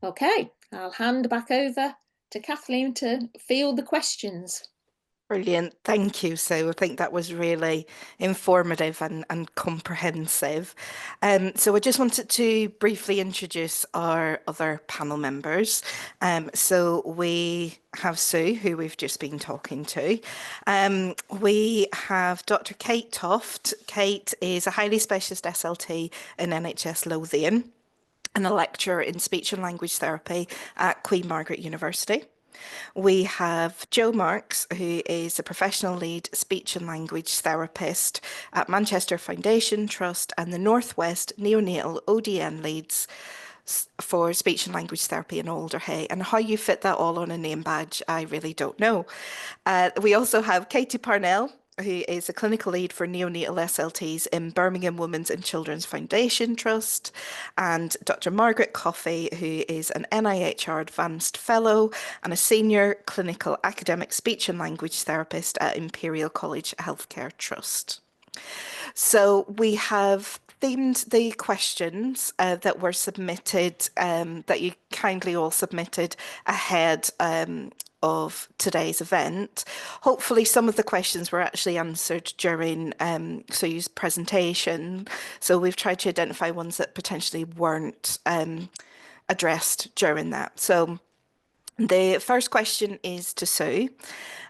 Okay, I'll hand back over to Kathleen to field the questions. Brilliant. Thank you, Sue. I think that was really informative and comprehensive. So I just wanted to briefly introduce our other panel members. So we have Sue, who we've just been talking to. We have Dr. Kate Toft. Kate is a highly specialist SLT in NHS Lothian and a lecturer in speech and language therapy at Queen Margaret University. We have Jo Marks, who is a professional lead speech and language therapist at Manchester Foundation Trust and the Northwest Neonatal ODN leads for speech and language therapy in Alderhay. And how you fit that all on a name badge, I really don't know. We also have Katie Parnell, who is a clinical lead for neonatal SLTs in Birmingham Women's and Children's Foundation Trust, and Dr. Margaret Coffey, who is an NIHR Advanced Fellow and a Senior Clinical Academic Speech and Language Therapist at Imperial College Healthcare Trust. So we have themed the questions that were submitted, that you kindly all submitted ahead of today's event. Hopefully some of the questions were actually answered during Sue's presentation. So we've tried to identify ones that potentially weren't addressed during that. So the first question is to Sue,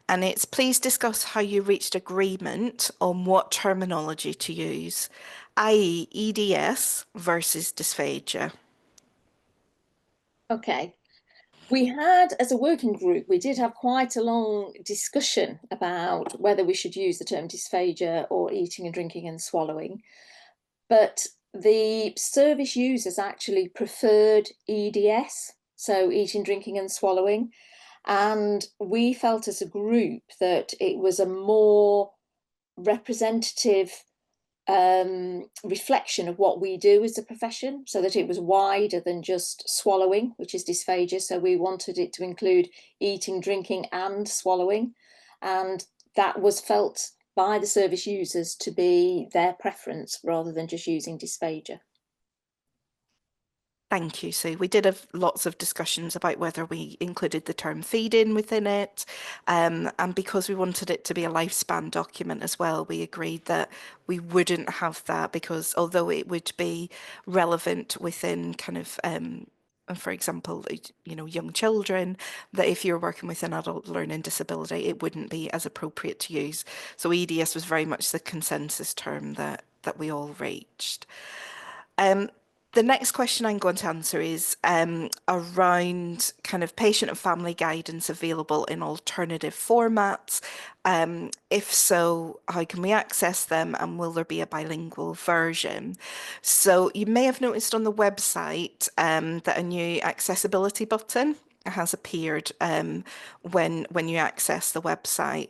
and it's please discuss how you reached agreement on what terminology to use, i.e. EDS versus dysphagia. Okay. We had, as a working group, we did have quite a long discussion about whether we should use the term dysphagia or eating and drinking and swallowing. But the service users actually preferred EDS, so eating, drinking and swallowing. And we felt as a group that it was a more representative reflection of what we do as a profession, so that it was wider than just swallowing, which is dysphagia. So we wanted it to include eating, drinking and swallowing. And that was felt by the service users to be their preference rather than just using dysphagia. Thank you, Sue. We did have lots of discussions about whether we included the term feed-in within it. And because we wanted it to be a lifespan document as well, we agreed that we wouldn't have that because although it would be relevant within kind of for example, you know, young children, that if you're working with an adult learning disability, it wouldn't be as appropriate to use. So EDS was very much the consensus term that we all reached. The next question I'm going to answer is around kind of patient and family guidance available in alternative formats. If so, how can we access them and will there be a bilingual version? So you may have noticed on the website that a new accessibility button has appeared when you access the website.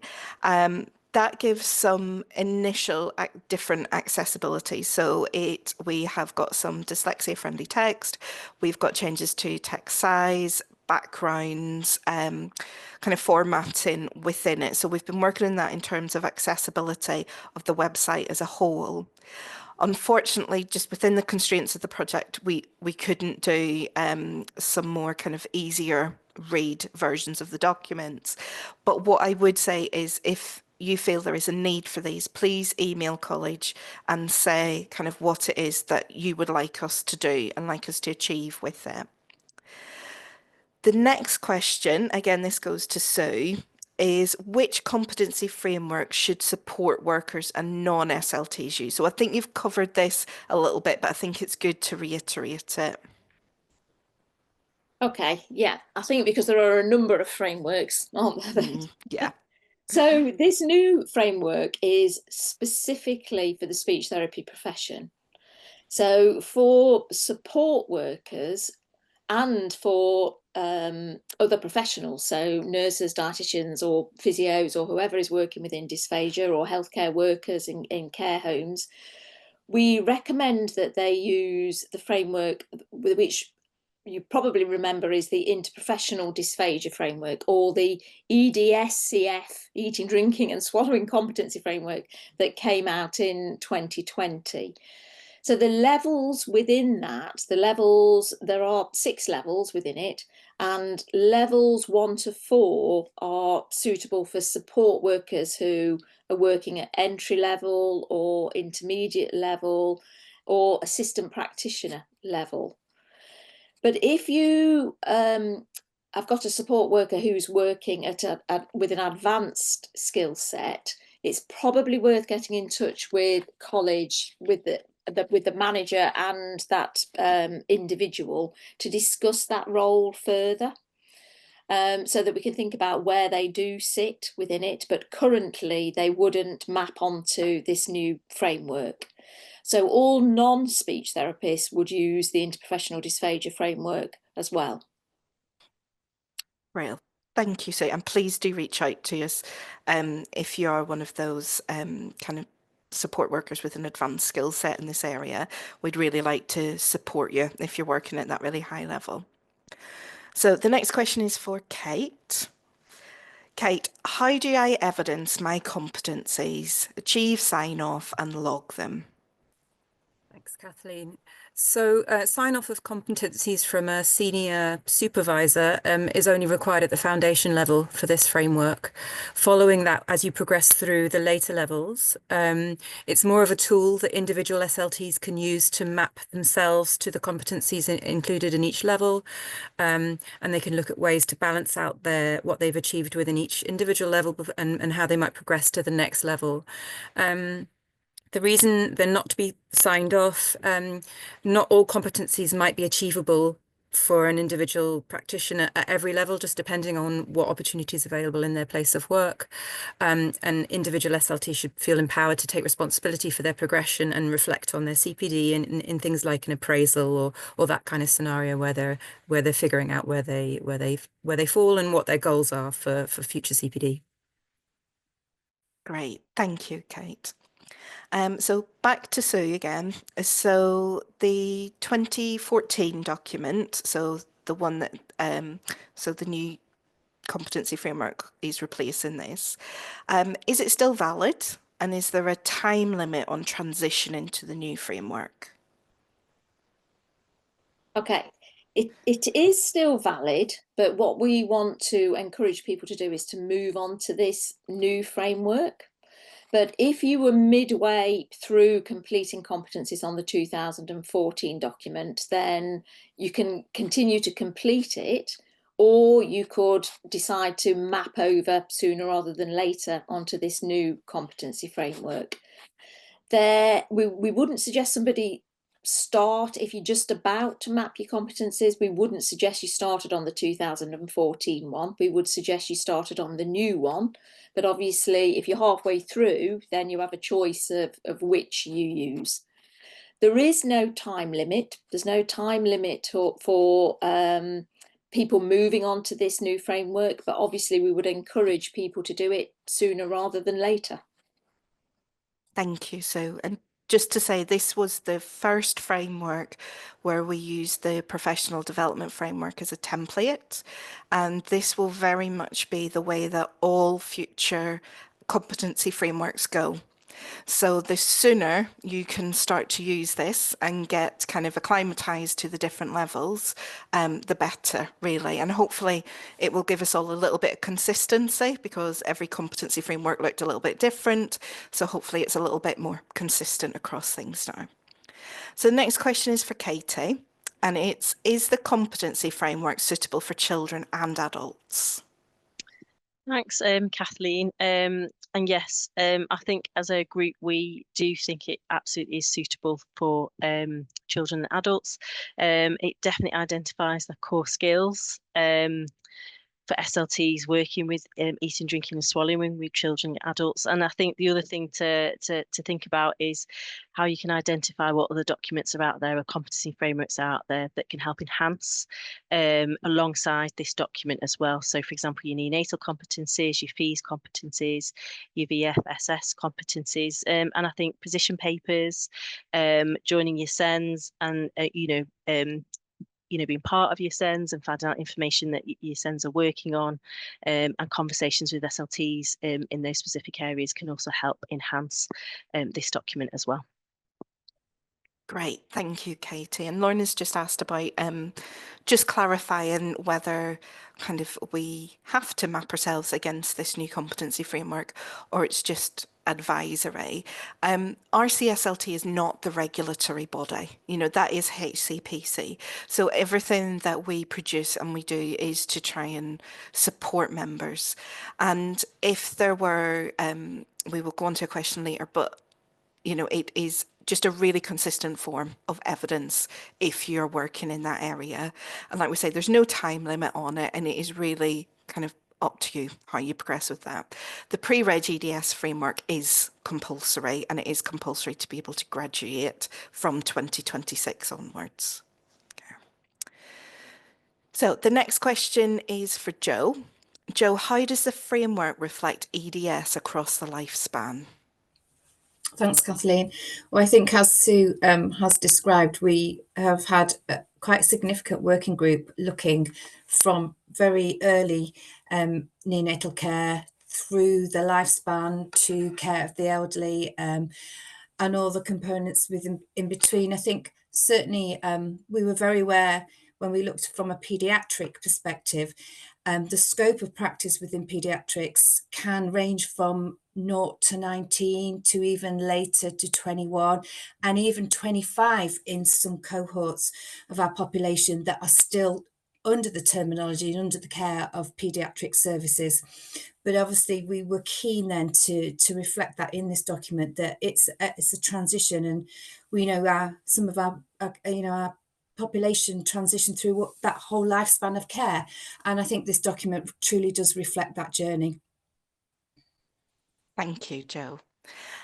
That gives some initial different accessibility. So we have got some dyslexia friendly text. We've got changes to text size, backgrounds, kind of formatting within it. So we've been working on that in terms of accessibility of the website as a whole. Unfortunately, just within the constraints of the project, we couldn't do some more kind of easier read versions of the documents. But what I would say is if you feel there is a need for these, please email college and say kind of what it is that you would like us to do and like us to achieve with it. The next question, again, this goes to Sue, is which competency framework should support workers and non-SLTs use? So I think you've covered this a little bit, but I think it's good to reiterate it. Okay, yeah, I think because there are a number of frameworks, aren't there? Yeah. So this new framework is specifically for the speech therapy profession. So for support workers and for other professionals, so nurses, dietitians or physios or whoever is working within dysphagia, or healthcare workers in care homes, we recommend that they use the framework, which you probably remember is the interprofessional dysphagia framework, or the EDS-CF, eating, drinking and swallowing competency framework, that came out in 2020. So the levels within that, there are 6 levels within it, and levels 1 to 4 are suitable for support workers who are working at entry level or intermediate level or assistant practitioner level. But if you I've got a support worker who's working with an advanced skill set, it's probably worth getting in touch with college, with the manager and that individual, to discuss that role further, so that we can think about where they do sit within it. But currently they wouldn't map onto this new framework. So all non-speech therapists would use the interprofessional dysphagia framework as well. Real. Thank you, Sue. And please do reach out to us if you are one of those kind of support workers with an advanced skill set in this area. We'd really like to support you if you're working at that really high level. So the next question is for Kate. Kate, how do I evidence my competencies, achieve sign-off and log them? Thanks, Kathleen. So sign-off of competencies from a senior supervisor is only required at the foundation level for this framework. Following that, as you progress through the later levels, it's more of a tool that individual SLTs can use to map themselves to the competencies included in each level, and they can look at ways to balance out what they've achieved within each individual level and how they might progress to the next level. The reason they're not to be signed off, not all competencies might be achievable for an individual practitioner at every level, just depending on what opportunities available in their place of work. And individual SLT should feel empowered to take responsibility for their progression and reflect on their CPD in things like an appraisal or that kind of scenario where they're figuring out where they fall and what their goals are for future CPD. Great, thank you, Kate. So back to Sue again. So the 2014 document, so the one that, so the new competency framework is replacing this. Is it still valid? And is there a time limit on transitioning to the new framework? Okay, it is still valid, but what we want to encourage people to do is to move on to this new framework. But if you were midway through completing competencies on the 2014 document, then you can continue to complete it, or you could decide to map over sooner rather than later onto this new competency framework. We wouldn't suggest somebody start, if you're just about to map your competencies, we wouldn't suggest you started on the 2014 one. We would suggest you started on the new one. But obviously, if you're halfway through, then you have a choice of which you use. There is no time limit. There's no time limit for people moving on to this new framework, but obviously we would encourage people to do it sooner rather than later. Thank you, Sue. And just to say, this was the first framework where we used the professional development framework as a template. And this will very much be the way that all future competency frameworks go. So the sooner you can start to use this and get kind of acclimatized to the different levels, the better, really. And hopefully it will give us all a little bit of consistency, because every competency framework looked a little bit different. So hopefully it's a little bit more consistent across things now. So the next question is for Katie, and it's, is the competency framework suitable for children and adults? Thanks, Kathleen. And yes, I think as a group, we do think it absolutely is suitable for children and adults. It definitely identifies the core skills. for SLTs working with eating, drinking and swallowing with children and adults. And I think the other thing to think about is how you can identify what other documents are out there or competency frameworks out there that can help enhance alongside this document as well. So for example, your neonatal competencies, your FEES competencies, your VFSS competencies, and I think position papers, joining your SENS and being part of your SENS and finding out information that your SENS are working on, and conversations with SLTs in those specific areas can also help enhance this document as well. Great, thank you, Katie. And Lorna's just asked about just clarifying whether kind of we have to map ourselves against this new competency framework or it's just advisory. RCSLT is not the regulatory body, that is HCPC. So everything that we produce and we do is to try and support members. And if there were, we will go on to a question later, but it is just a really consistent form of evidence if you're working in that area. And like we say, there's no time limit on it, and it is really kind of up to you how you progress with that. The pre-reg EDS framework is compulsory, and it is compulsory to be able to graduate from 2026 onwards. Okay. So the next question is for Joe. Joe, how does the framework reflect EDS across the lifespan? Thanks, Kathleen. Well, I think as Sue has described, we have had a quite significant working group looking from very early neonatal care through the lifespan to care of the elderly, and all the components within in between. I think certainly we were very aware when we looked from a paediatric perspective, the scope of practice within paediatrics can range from 0 to 19 to even later to 21 and even 25 in some cohorts of our population that are still under the terminology and under the care of paediatric services. But obviously we were keen then to reflect that in this document, that it's a transition, and we know some of our population transition through that whole lifespan of care, and I think this document truly does reflect that journey. Thank you, Joe.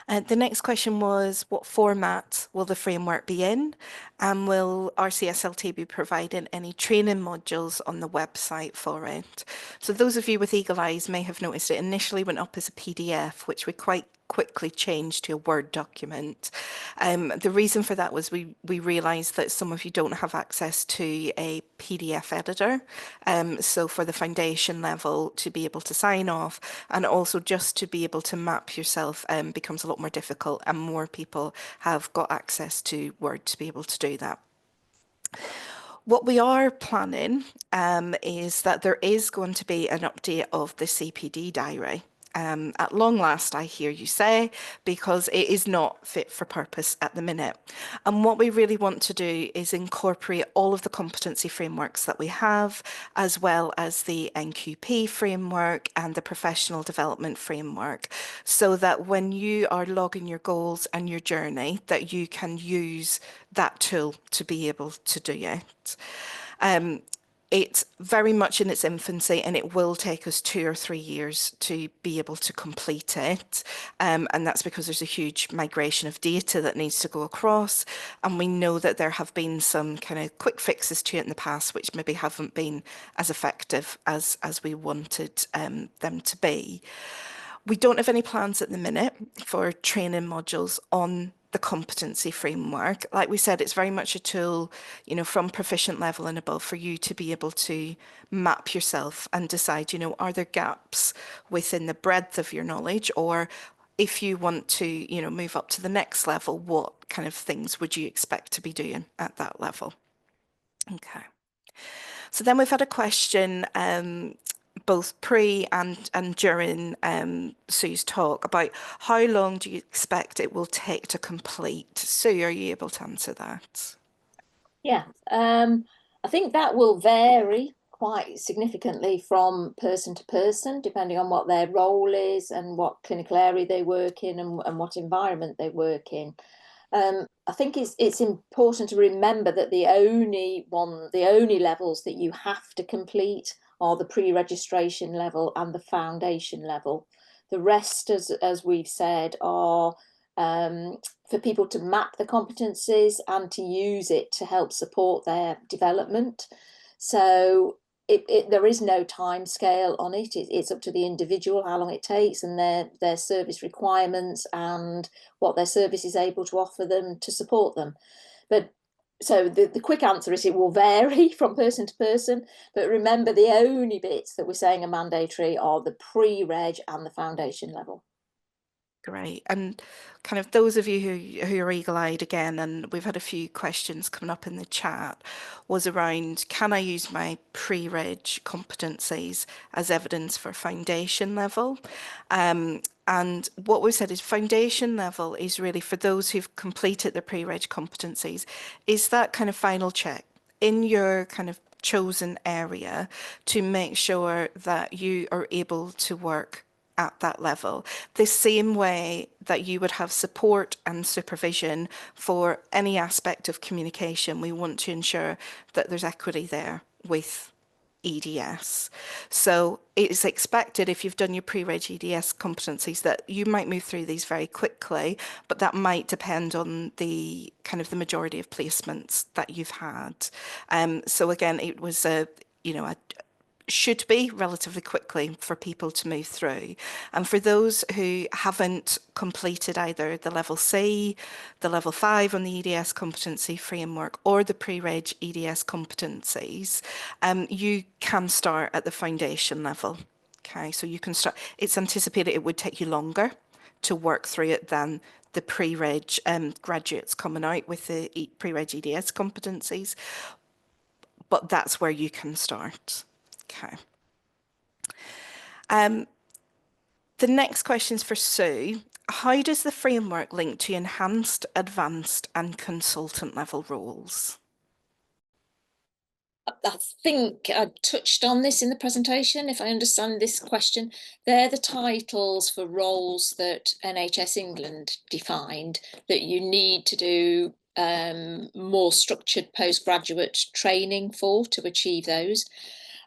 The next question was, what format will the framework be in? And will RCSLT be providing any training modules on the website for it? So those of you with eagle eyes may have noticed it initially went up as a PDF, which we quite quickly changed to a Word document. The reason for that was we realised that some of you don't have access to a PDF editor. So for the foundation level to be able to sign off, and also just to be able to map yourself becomes a lot more difficult, and more people have got access to Word to be able to do that. What we are planning is that there is going to be an update of the CPD diary. At long last, I hear you say, because it is not fit for purpose at the minute. And what we really want to do is incorporate all of the competency frameworks that we have, as well as the NQP framework and the professional development framework, so that when you are logging your goals and your journey, that you can use that tool to be able to do it. It's very much in its infancy, and it will take us 2 or 3 years to be able to complete it. And that's because there's a huge migration of data that needs to go across. And we know that there have been some kind of quick fixes to it in the past, which maybe haven't been as effective as we wanted them to be. We don't have any plans at the minute for training modules on the competency framework. Like we said, it's very much a tool, from proficient level and above, for you to be able to map yourself and decide, are there gaps within the breadth of your knowledge, or if you want to, move up to the next level, what kind of things would you expect to be doing at that level? Okay. So then we've had a question, both pre and during Sue's talk, about how long do you expect it will take to complete? Sue, are you able to answer that? Yeah, I think that will vary quite significantly from person to person, depending on what their role is and what clinical area they work in and what environment they work in. I think it's important to remember that the only levels that you have to complete are the pre-registration level and the foundation level. The rest, as we've said, are for people to map the competencies and to use it to help support their development. So there is no time scale on it. It's up to the individual how long it takes and their service requirements and what their service is able to offer them to support them. But so the quick answer is it will vary from person to person, but remember the only bits that we're saying are mandatory are the pre-reg and the foundation level. Great. And kind of those of you who are eagle-eyed again, and we've had a few questions coming up in the chat, was around, can I use my pre-reg competencies as evidence for foundation level? And what we've said is foundation level is really for those who've completed the pre-reg competencies, is that kind of final check in your kind of chosen area to make sure that you are able to work at that level, the same way that you would have support and supervision for any aspect of communication. We want to ensure that there's equity there with EDS. So it's expected if you've done your pre-reg EDS competencies that you might move through these very quickly, but that might depend on the kind of the majority of placements that you've had. So again, it was should be relatively quickly for people to move through. And for those who haven't completed either the level C, the level 5 on the EDS competency framework or the pre-reg EDS competencies, you can start at the foundation level. Okay, so you can start, it's anticipated it would take you longer to work through it than the pre-reg graduates coming out with the pre-reg EDS competencies, but that's where you can start. Okay. The next question is for Sue. How does the framework link to enhanced, advanced and consultant level roles? I think I touched on this in the presentation, if I understand this question. They're the titles for roles that NHS England defined that you need to do more structured postgraduate training for to achieve those.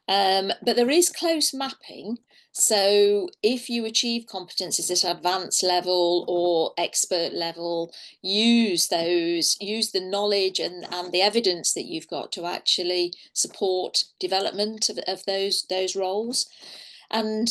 But there is close mapping. So if you achieve competencies at advanced level or expert level, use the knowledge and the evidence that you've got to actually support development of those roles. And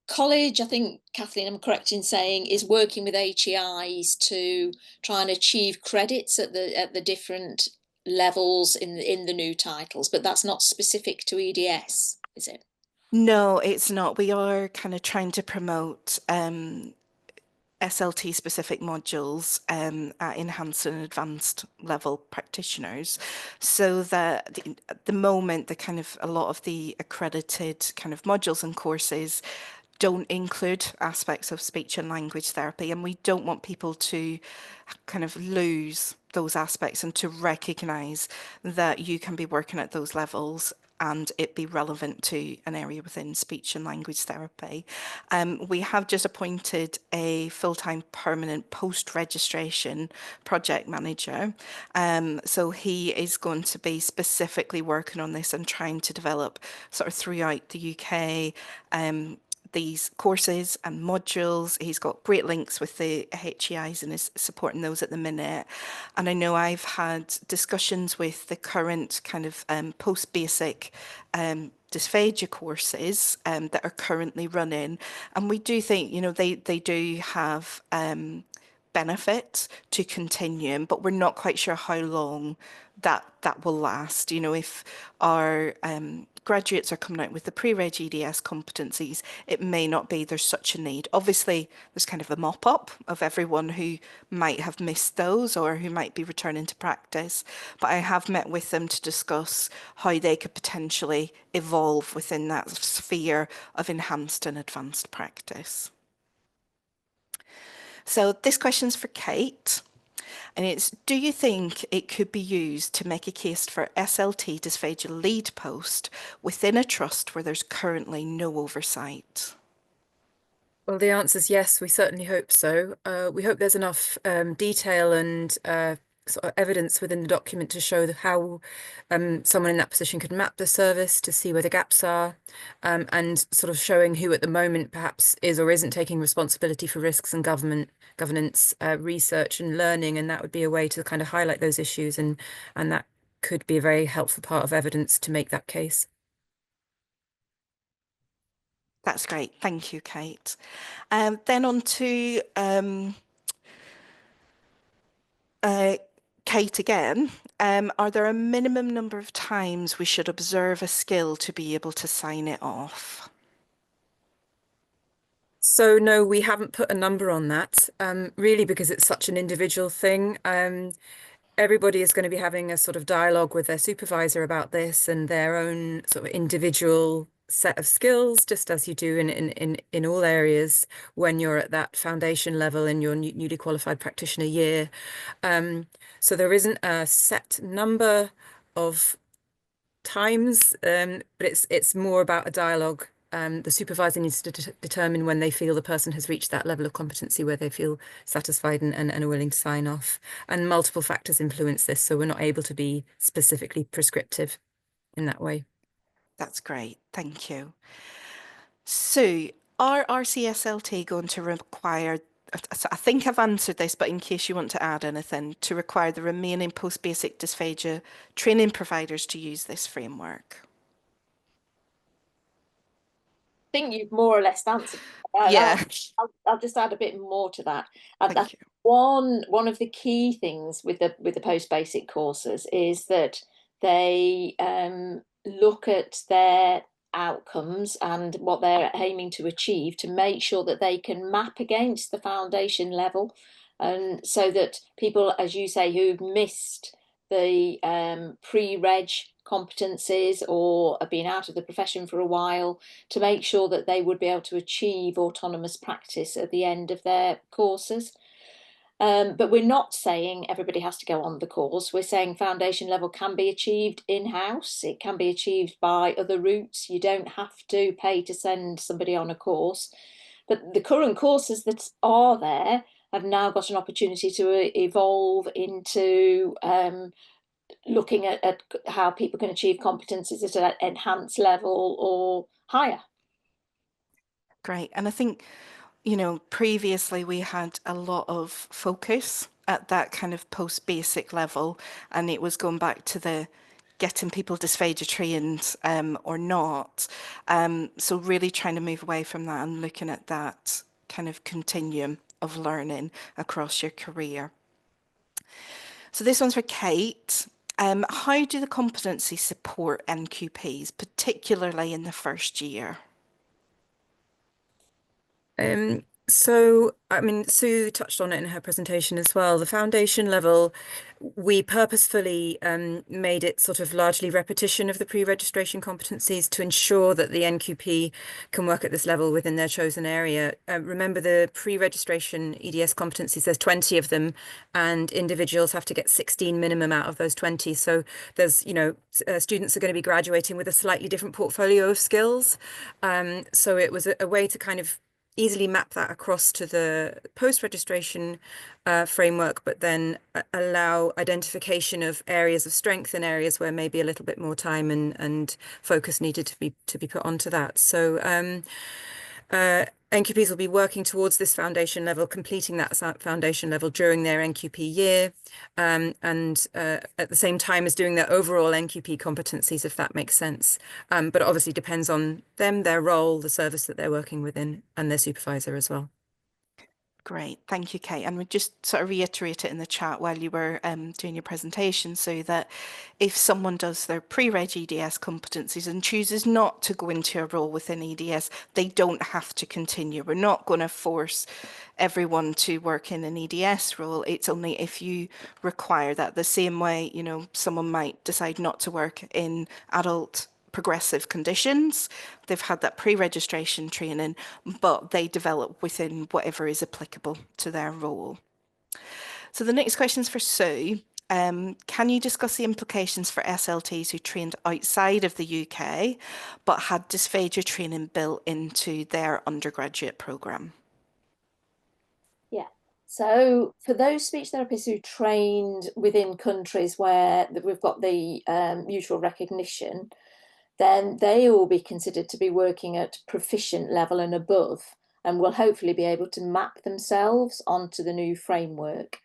college, I think, Kathleen, I'm correct in saying, is working with HEIs to try and achieve credits at the different levels in the new titles, but that's not specific to EDS, is it? No, it's not. We are kind of trying to promote SLT specific modules at enhanced and advanced level practitioners, so that at the moment the kind of a lot of the accredited kind of modules and courses don't include aspects of speech and language therapy, and we don't want people to kind of lose those aspects and to recognise that you can be working at those levels and it be relevant to an area within speech and language therapy. We have just appointed a full-time permanent post-registration project manager. So he is going to be specifically working on this and trying to develop sort of throughout the UK these courses and modules. He's got great links with the HEIs and is supporting those at the minute. And I know I've had discussions with the current kind of post-basic dysphagia courses that are currently running. And we do think, you know, they do have benefit to continuing, but we're not quite sure how long that will last. You know, if our graduates are coming out with the pre-reg EDS competencies, it may not be there's such a need. Obviously, there's kind of a mop-up of everyone who might have missed those or who might be returning to practice, but I have met with them to discuss how they could potentially evolve within that sphere of enhanced and advanced practice. So this question's for Kate. And it's, do you think it could be used to make a case for SLT dysphagia lead post within a trust where there's currently no oversight? Well, the answer is yes, we certainly hope so. We hope there's enough detail and sort of evidence within the document to show how someone in that position could map the service to see where the gaps are, and sort of showing who at the moment perhaps is or isn't taking responsibility for risks and governance, research and learning, and that would be a way to kind of highlight those issues, and that could be a very helpful part of evidence to make that case. That's great. Thank you, Kate. Then on to Kate again. Are there a minimum number of times we should observe a skill to be able to sign it off? So no, we haven't put a number on that, really because it's such an individual thing. Everybody is going to be having a sort of dialogue with their supervisor about this and their own sort of individual set of skills, just as you do in all areas when you're at that foundation level in your newly qualified practitioner year. So there isn't a set number of times, but it's more about a dialogue. The supervisor needs to determine when they feel the person has reached that level of competency where they feel satisfied and are willing to sign off. And multiple factors influence this, so we're not able to be specifically prescriptive in that way. That's great. Thank you. So, are RCSLT going to require, I think I've answered this, but in case you want to add anything, to require the remaining post-basic dysphagia training providers to use this framework? I think you've more or less answered. Yeah. I'll just add a bit more to that. Thank you. One of the key things with the post basic courses is that they look at their outcomes and what they're aiming to achieve to make sure that they can map against the foundation level, and so that people, as you say, who've missed the pre-reg competencies or have been out of the profession for a while, to make sure that they would be able to achieve autonomous practice at the end of their courses. But we're not saying everybody has to go on the course. We're saying foundation level can be achieved in-house. It can be achieved by other routes. You don't have to pay to send somebody on a course. But the current courses that are there have now got an opportunity to evolve into looking at how people can achieve competencies at an enhanced level or higher. Great. And I think, you know, previously we had a lot of focus at that kind of post-basic level, and it was going back to the getting people dysphagia trained or not. So really trying to move away from that and looking at that kind of continuum of learning across your career. So this one's for Kate. How do the competency support NQPs, particularly in the first year? So, I mean, Sue touched on it in her presentation as well. The foundation level, we purposefully made it sort of largely repetition of the pre-registration competencies to ensure that the NQP can work at this level within their chosen area. Remember, the pre-registration EDS competencies, there's 20 of them, and individuals have to get 16 minimum out of those 20. So there's, you know, students are going to be graduating with a slightly different portfolio of skills. So it was a way to kind of easily map that across to the post-registration framework, but then allow identification of areas of strength and areas where maybe a little bit more time and focus needed to be put onto that. So NQPs will be working towards this foundation level, completing that foundation level during their NQP year, and at the same time as doing their overall NQP competencies, if that makes sense. But it obviously depends on them, their role, the service that they're working within, and their supervisor as well. Great, thank you, Kate. And we just sort of reiterate it in the chat while you were doing your presentation, so that if someone does their pre-reg EDS competencies and chooses not to go into a role within EDS, they don't have to continue. We're not going to force everyone to work in an EDS role. It's only if you require that. The same way, you know, someone might decide not to work in adult progressive conditions. They've had that pre-registration training, but they develop within whatever is applicable to their role. So the next question is for Sue. Can you discuss the implications for SLTs who trained outside of the UK but had dysphagia training built into their undergraduate programme? Yeah, So for those speech therapists who trained within countries where we've got the mutual recognition, then they will be considered to be working at proficient level and above, and will hopefully be able to map themselves onto the new framework.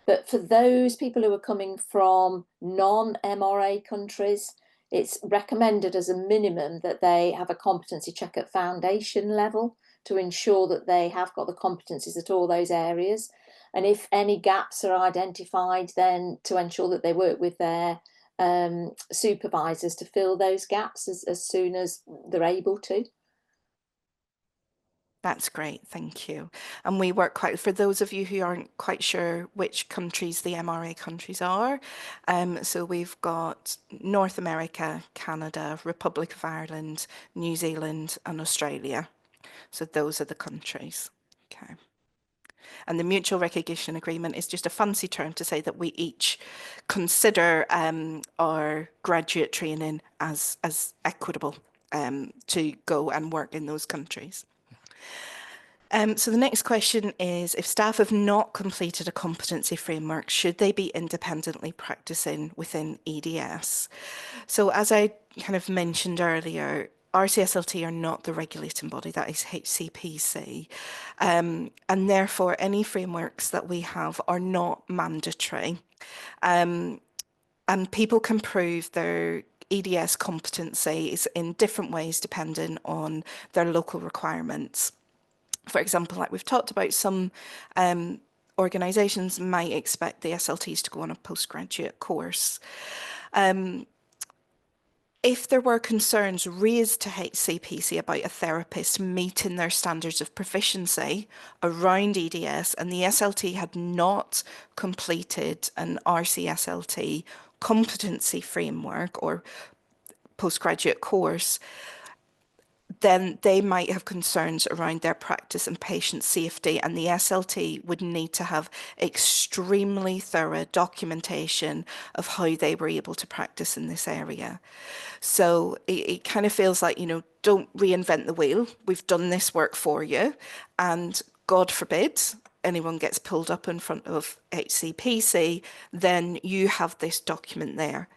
But for those people who are coming from non-MRA countries, it's recommended as a minimum that they have a competency check at foundation level to ensure that they have got the competencies at all those areas. And if any gaps are identified, then to ensure that they work with their supervisors to fill those gaps as soon as they're able to. That's great, thank you. And we work for those of you who aren't quite sure which countries the MRA countries are, so we've got North America, Canada, Republic of Ireland, New Zealand and Australia. So those are the countries. Okay. And the mutual recognition agreement is just a fancy term to say that we each consider our graduate training as equitable to go and work in those countries. So the next question is, if staff have not completed a competency framework, should they be independently practicing within EDS? So as I kind of mentioned earlier, RCSLT are not the regulating body, that is HCPC. And therefore, any frameworks that we have are not mandatory. And people can prove their EDS competencies in different ways depending on their local requirements. For example, like we've talked about, some organisations might expect the SLTs to go on a postgraduate course. If there were concerns raised to HCPC about a therapist meeting their standards of proficiency around EDS and the SLT had not completed an RCSLT competency framework or postgraduate course, then they might have concerns around their practice and patient safety, and the SLT would need to have extremely thorough documentation of how they were able to practice in this area. So it kind of feels like, you know, don't reinvent the wheel. We've done this work for you, and God forbid anyone gets pulled up in front of HCPC, then you have this document there.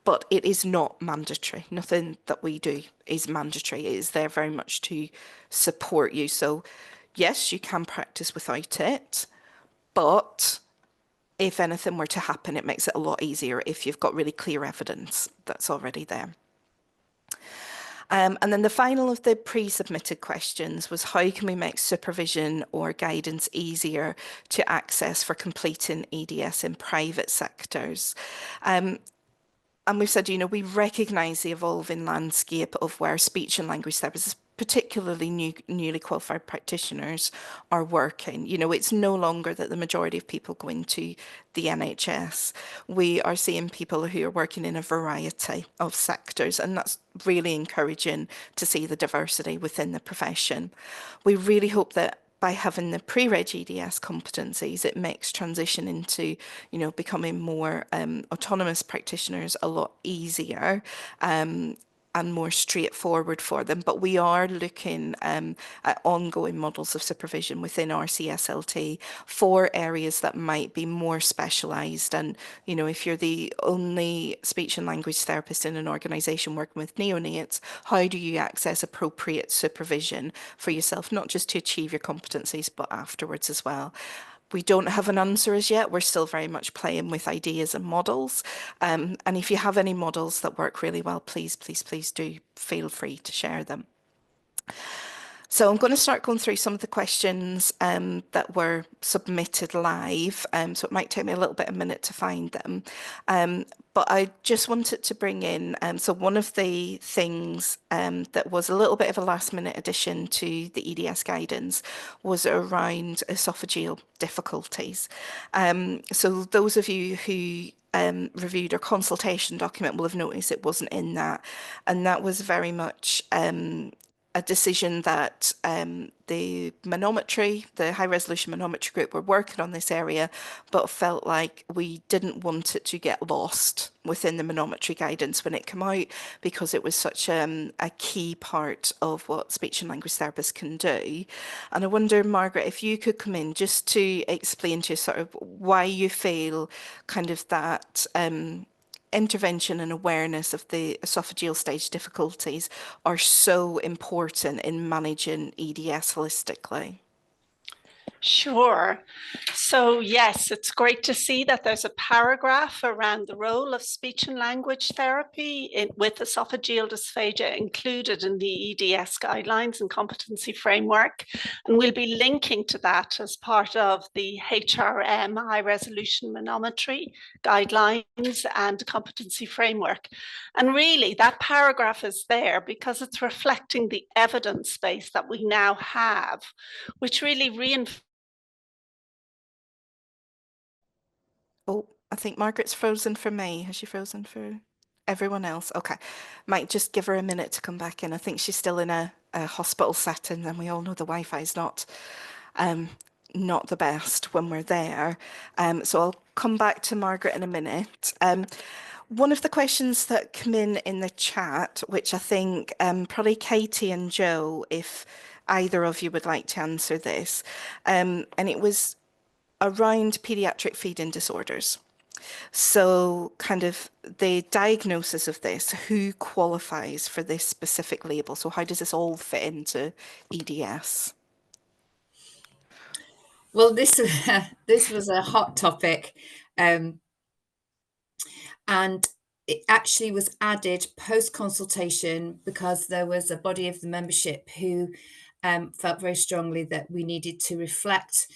But it is not mandatory. Nothing that we do is mandatory. It is there very much to support you. So yes, you can practice without it, but if anything were to happen, it makes it a lot easier if you've got really clear evidence that's already there. And then the final of the pre-submitted questions was, how can we make supervision or guidance easier to access for completing EDS in private sectors? And we've said, you know, we recognise the evolving landscape of where speech and language therapists, particularly newly qualified practitioners, are working. You know, it's no longer that the majority of people go into the NHS. We are seeing people who are working in a variety of sectors, and that's really encouraging to see the diversity within the profession. We really hope that by having the pre-reg EDS competencies, it makes transition into, you know, becoming more autonomous practitioners a lot easier and more straightforward for them. But we are looking at ongoing models of supervision within RCSLT for areas that might be more specialised. And, you know, if you're the only speech and language therapist in an organisation working with neonates, how do you access appropriate supervision for yourself, not just to achieve your competencies, but afterwards as well? We don't have an answer as yet. We're still very much playing with ideas and models. And if you have any models that work really well, please, please, please do feel free to share them. So I'm going to start going through some of the questions that were submitted live. So it might take me a minute to find them. But I just wanted to bring in, so one of the things that was a little bit of a last minute addition to the EDS guidance was around esophageal difficulties. So those of you who reviewed our consultation document will have noticed it wasn't in that. And that was very much a decision that the manometry, the high resolution manometry group, were working on this area, but felt like we didn't want it to get lost within the manometry guidance when it came out, because it was such a key part of what speech and language therapists can do. And I wonder, Margaret, if you could come in just to explain to us sort of why you feel kind of that intervention and awareness of the esophageal stage difficulties are so important in managing EDS holistically. Sure. So yes, it's great to see that there's a paragraph around the role of speech and language therapy with esophageal dysphagia included in the EDS guidelines and competency framework. And we'll be linking to that as part of the HRM, high resolution manometry guidelines and competency framework. And really that paragraph is there because it's reflecting the evidence base that we now have, which really reinforces. Oh, I think Margaret's frozen for me. Has she frozen for everyone else? Okay. Might just give her a minute to come back in. I think she's still in a hospital setting, and we all know the Wi-Fi is not the best when we're there. So I'll come back to Margaret in a minute. One of the questions that come in the chat, which I think probably Katie and Joe, if either of you would like to answer this, and it was around paediatric feeding disorders. So kind of the diagnosis of this, who qualifies for this specific label? So how does this all fit into EDS? Well, this was a hot topic, and it actually was added post-consultation because there was a body of the membership who felt very strongly that we needed to reflect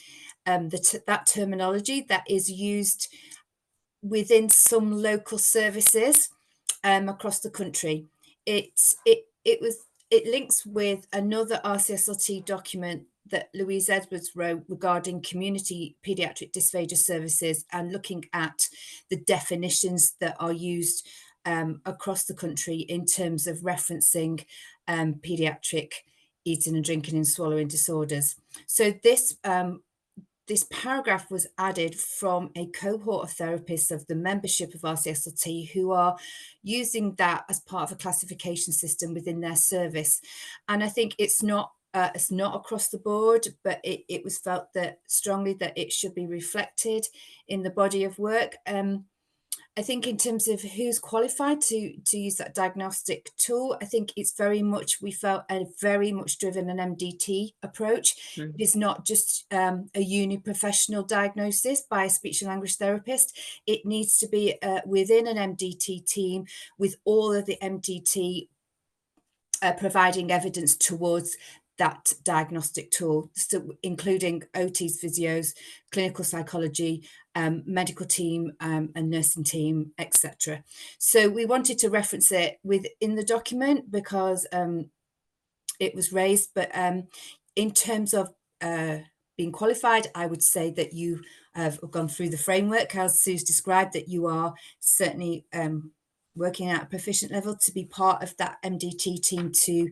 that terminology that is used within some local services across the country. It links with another RCSLT document that Louise Edwards wrote regarding community paediatric dysphagia services and looking at the definitions that are used across the country in terms of referencing paediatric eating and drinking and swallowing disorders. So this paragraph was added from a cohort of therapists of the membership of RCSLT who are using that as part of a classification system within their service. And I think it's not across the board, but it was felt that strongly that it should be reflected in the body of work. I think in terms of who's qualified to use that diagnostic tool, I think it's we felt a very much driven an MDT approach. It is not just a uni-professional diagnosis by a speech and language therapist. It needs to be within an MDT team with all of the MDT providing evidence towards that diagnostic tool, so including OTs, physios, clinical psychology, medical team and nursing team, etc. So we wanted to reference it within the document because it was raised, but in terms of being qualified, I would say that you have gone through the framework as Sue's described, that you are certainly working at a proficient level to be part of that MDT team to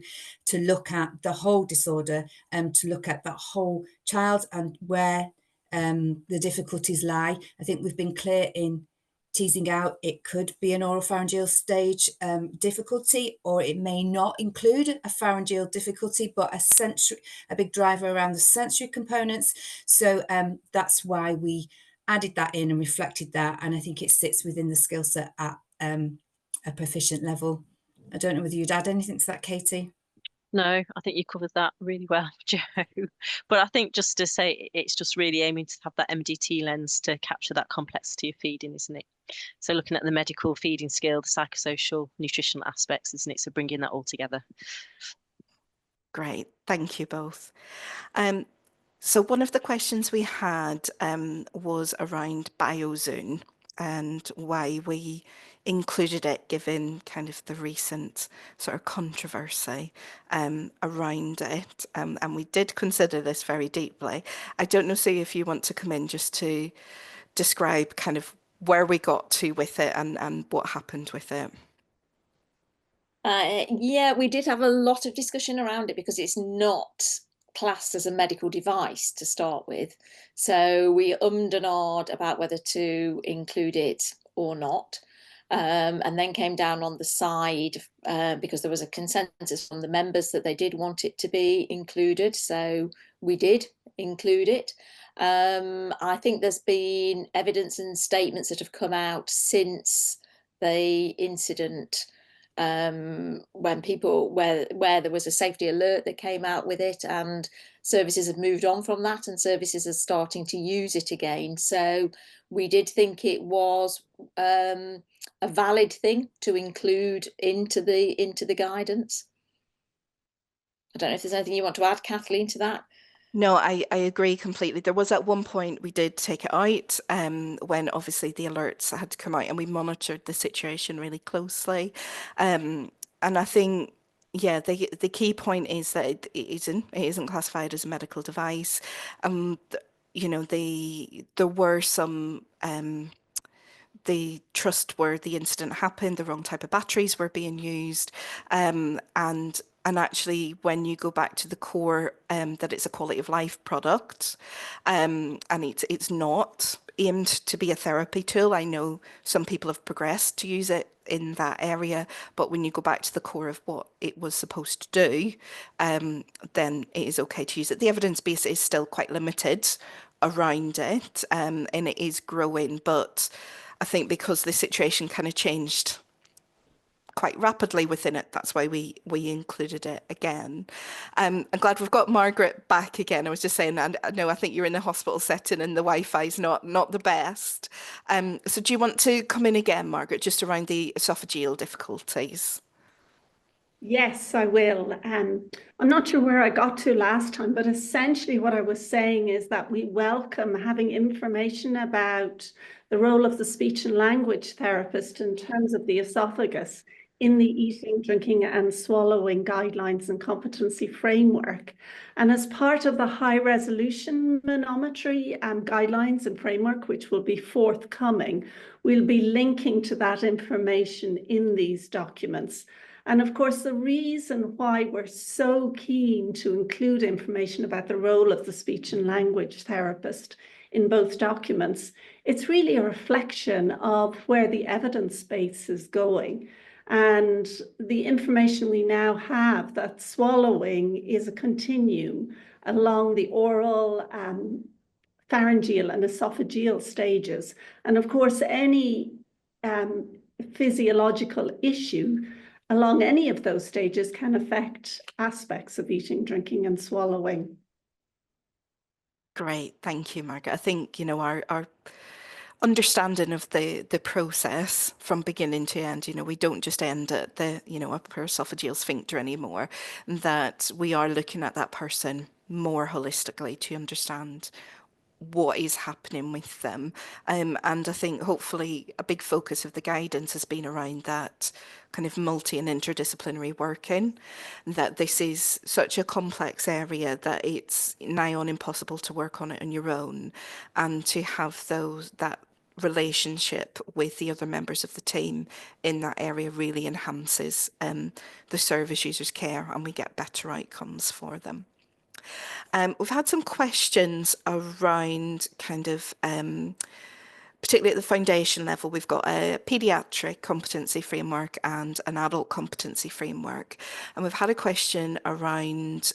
look at the whole disorder and to look at that whole child and where the difficulties lie. I think we've been clear in teasing out it could be an oropharyngeal stage difficulty, or it may not include a pharyngeal difficulty, but a big driver around the sensory components. So that's why we added that in and reflected that, and I think it sits within the skill set at a proficient level. I don't know whether you'd add anything to that, Katie. No, I think you covered that really well, Joe. But I think just to say, it's just really aiming to have that MDT lens to capture that complexity of feeding, isn't it? So looking at the medical feeding skill, the psychosocial, nutritional aspects, isn't it? So bringing that all together. Great, thank you both. So one of the questions we had was around BioZone and why we included it, given kind of the recent sort of controversy around it. And we did consider this very deeply. I don't know, Sue, if you want to come in just to describe kind of where we got to with it and what happened with it. Yeah, we did have a lot of discussion around it because it's not classed as a medical device to start with. So we ummed and ahed about whether to include it or not. And then came down on the side because there was a consensus from the members that they did want it to be included. So we did include it. I think there's been evidence and statements that have come out since the incident when people where there was a safety alert that came out with it, and services have moved on from that and services are starting to use it again. So we did think it was a valid thing to include into the guidance. I don't know if there's anything you want to add, Kathleen, to that. No, I agree completely. There was at one point we did take it out when obviously the alerts had to come out, and we monitored the situation really closely. And I think, yeah, the key point is that it isn't classified as a medical device. You know, there were some the trust where the incident happened, the wrong type of batteries were being used, and actually when you go back to the core, that it's a quality of life product, and it's not aimed to be a therapy tool. I know some people have progressed to use it in that area, but when you go back to the core of what it was supposed to do, then it is okay to use it. The evidence base is still quite limited around it, and it is growing, but I think because the situation kind of changed quite rapidly within it, that's why we included it again. I'm glad we've got Margaret back again. I was just saying, and no, I think you're in a hospital setting and the Wi-Fi is not the best. So do you want to come in again, Margaret, just around the esophageal difficulties? Yes, I will. I'm not sure where I got to last time, but essentially what I was saying is that we welcome having information about the role of the speech and language therapist in terms of the esophagus in the eating, drinking and swallowing guidelines and competency framework. And as part of the high resolution manometry guidelines and framework, which will be forthcoming, we'll be linking to that information in these documents. And of course, the reason why we're so keen to include information about the role of the speech and language therapist in both documents, it's really a reflection of where the evidence base is going. And the information we now have that swallowing is a continuum along the oral, pharyngeal and esophageal stages. And of course, any physiological issue along any of those stages can affect aspects of eating, drinking and swallowing. Great, thank you, Margaret. I think, you know, our understanding of the process from beginning to end, you know, we don't just end at the, you know, upper esophageal sphincter anymore, that we are looking at that person more holistically to understand what is happening with them. And I think hopefully a big focus of the guidance has been around that kind of multi and interdisciplinary working, that this is such a complex area that it's nigh on impossible to work on it on your own, and to have that relationship with the other members of the team in that area really enhances the service users' care, and we get better outcomes for them. We've had some questions around kind of, particularly at the foundation level, we've got a paediatric competency framework and an adult competency framework. And we've had a question around,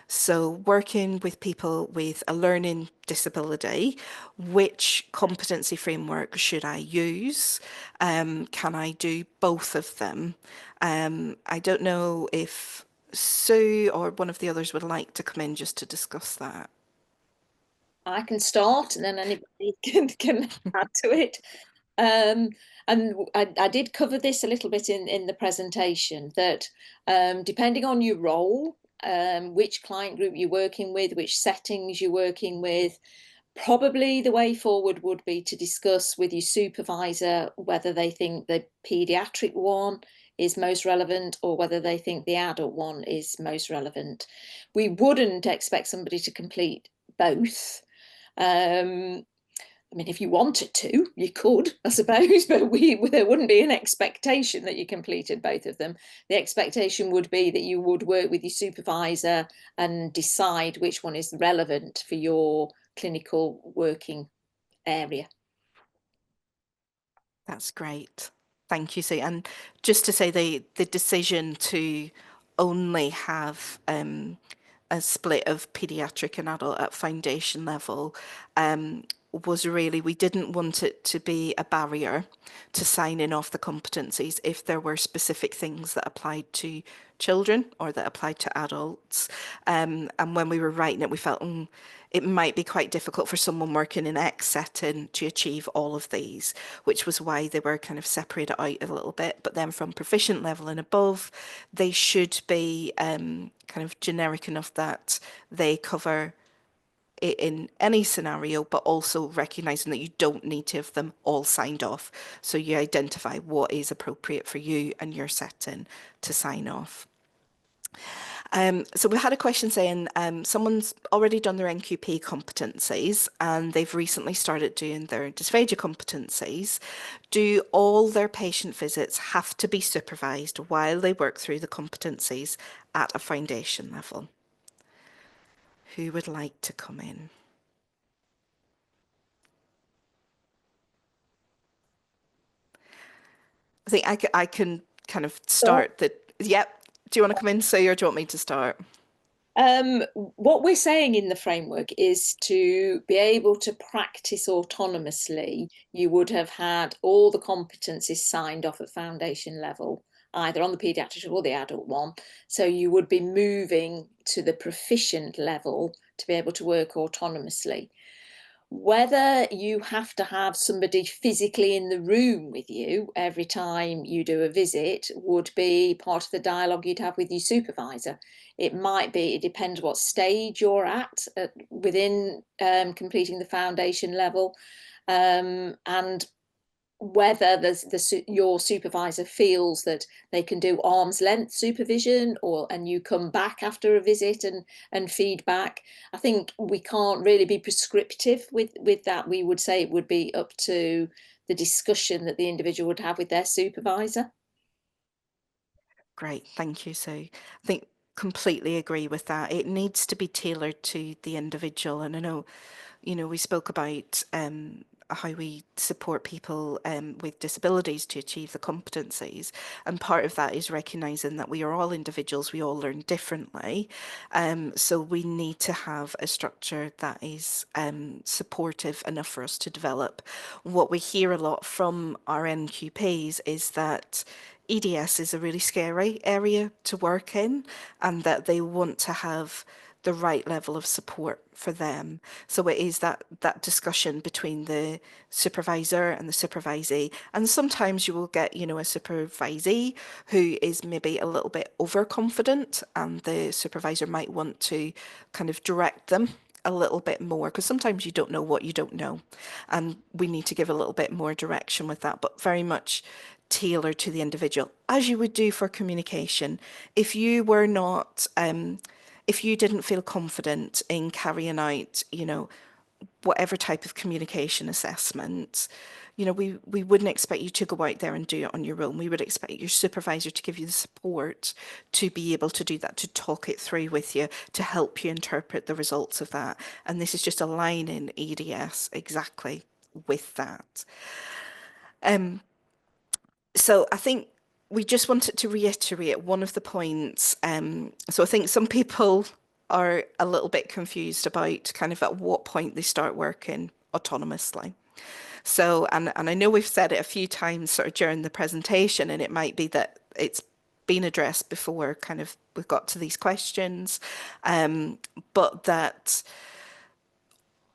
so working with people with a learning disability, which competency framework should I use? Can I do both of them? I don't know if Sue or one of the others would like to come in just to discuss that. I can start and then anybody can add to it. And I did cover this a little bit in the presentation, that depending on your role, which client group you're working with, which settings you're working with, probably the way forward would be to discuss with your supervisor whether they think the paediatric one is most relevant or whether they think the adult one is most relevant. We wouldn't expect somebody to complete both. I mean, if you wanted to, you could, I suppose, but there wouldn't be an expectation that you completed both of them. The expectation would be that you would work with your supervisor and decide which one is relevant for your clinical working area. That's great. Thank you, Sue. And just to say, the decision to only have a split of paediatric and adult at foundation level was really, we didn't want it to be a barrier to signing off the competencies if there were specific things that applied to children or that applied to adults. And when we were writing it, we felt it might be quite difficult for someone working in X setting to achieve all of these, which was why they were kind of separated out a little bit. But then from proficient level and above, they should be kind of generic enough that they cover it in any scenario, but also recognizing that you don't need to have them all signed off. So you identify what is appropriate for you and your setting to sign off. So we had a question saying someone's already done their NQP competencies and they've recently started doing their dysphagia competencies. Do all their patient visits have to be supervised while they work through the competencies at a foundation level? Who would like to come in? I think I can kind of start the, yep. Do you want to come in, Sue, or do you want me to start? What we're saying in the framework is to be able to practice autonomously, you would have had all the competencies signed off at foundation level, either on the paediatric or the adult one. So you would be moving to the proficient level to be able to work autonomously. Whether you have to have somebody physically in the room with you every time you do a visit would be part of the dialogue you'd have with your supervisor. It might be, it depends what stage you're at within completing the foundation level, and whether your supervisor feels that they can do arm's length supervision and you come back after a visit and feedback. I think we can't really be prescriptive with that. We would say it would be up to the discussion that the individual would have with their supervisor. Great, thank you, Sue. I think completely agree with that. It needs to be tailored to the individual. And I know, we spoke about how we support people with disabilities to achieve the competencies. And part of that is recognising that we are all individuals, we all learn differently. So we need to have a structure that is supportive enough for us to develop. What we hear a lot from our NQPs is that EDS is a really scary area to work in and that they want to have the right level of support for them. So it is that discussion between the supervisor and the supervisee. And sometimes you will get, a supervisee who is maybe a little bit overconfident and the supervisor might want to kind of direct them a little bit more, because sometimes you don't know what you don't know. And we need to give a little bit more direction with that, but very much tailored to the individual, as you would do for communication. If you were not if you didn't feel confident in carrying out, whatever type of communication assessment, we wouldn't expect you to go out there and do it on your own. We would expect your supervisor to give you the support to be able to do that, to talk it through with you, to help you interpret the results of that. And this is just aligning EDS exactly with that. So I think we just wanted to reiterate one of the points. So I think some people are a little bit confused about kind of at what point they start working autonomously. So, and I know we've said it a few times sort of during the presentation, and it might be that it's been addressed before kind of we've got to these questions, but that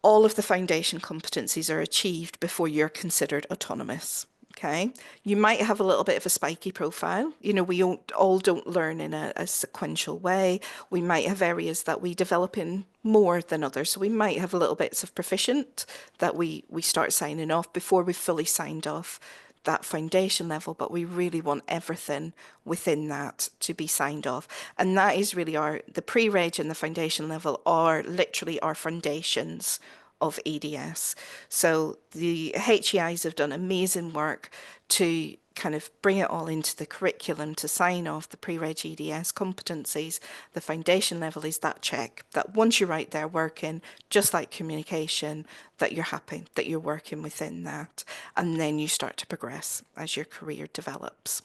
all of the foundation competencies are achieved before you're considered autonomous. Okay, you might have a little bit of a spiky profile. We all don't learn in a sequential way. We might have areas that we develop in more than others. So we might have little bits of proficient that we start signing off before we've fully signed off that foundation level, but we really want everything within that to be signed off. And that is really the pre-reg and the foundation level are literally our foundations of EDS. So the HEIs have done amazing work to kind of bring it all into the curriculum to sign off the pre-reg EDS competencies. The foundation level is that check, that once you're right there working, just like communication, that you're happy, that you're working within that. And then you start to progress as your career develops.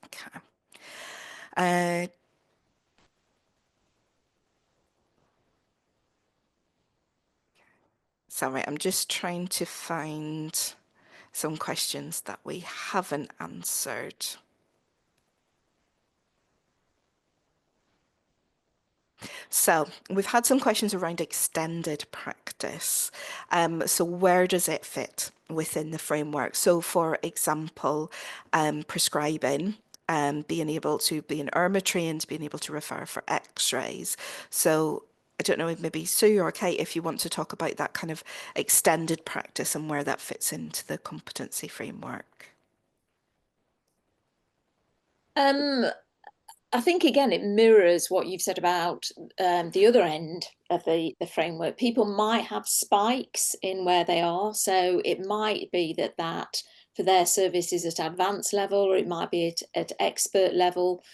Okay. Sorry, I'm just trying to find some questions that we haven't answered. So we've had some questions around extended practice. So where does it fit within the framework? So for example, prescribing, being able to be an IRMA trained, being able to refer for x-rays. So I don't know if maybe Sue or Kate, if you want to talk about that kind of extended practice and where that fits into the competency framework. I think, again, it mirrors what you've said about the other end of the framework. People might have spikes in where they are. So it might be that for their service is at advanced level, or it might be at expert level.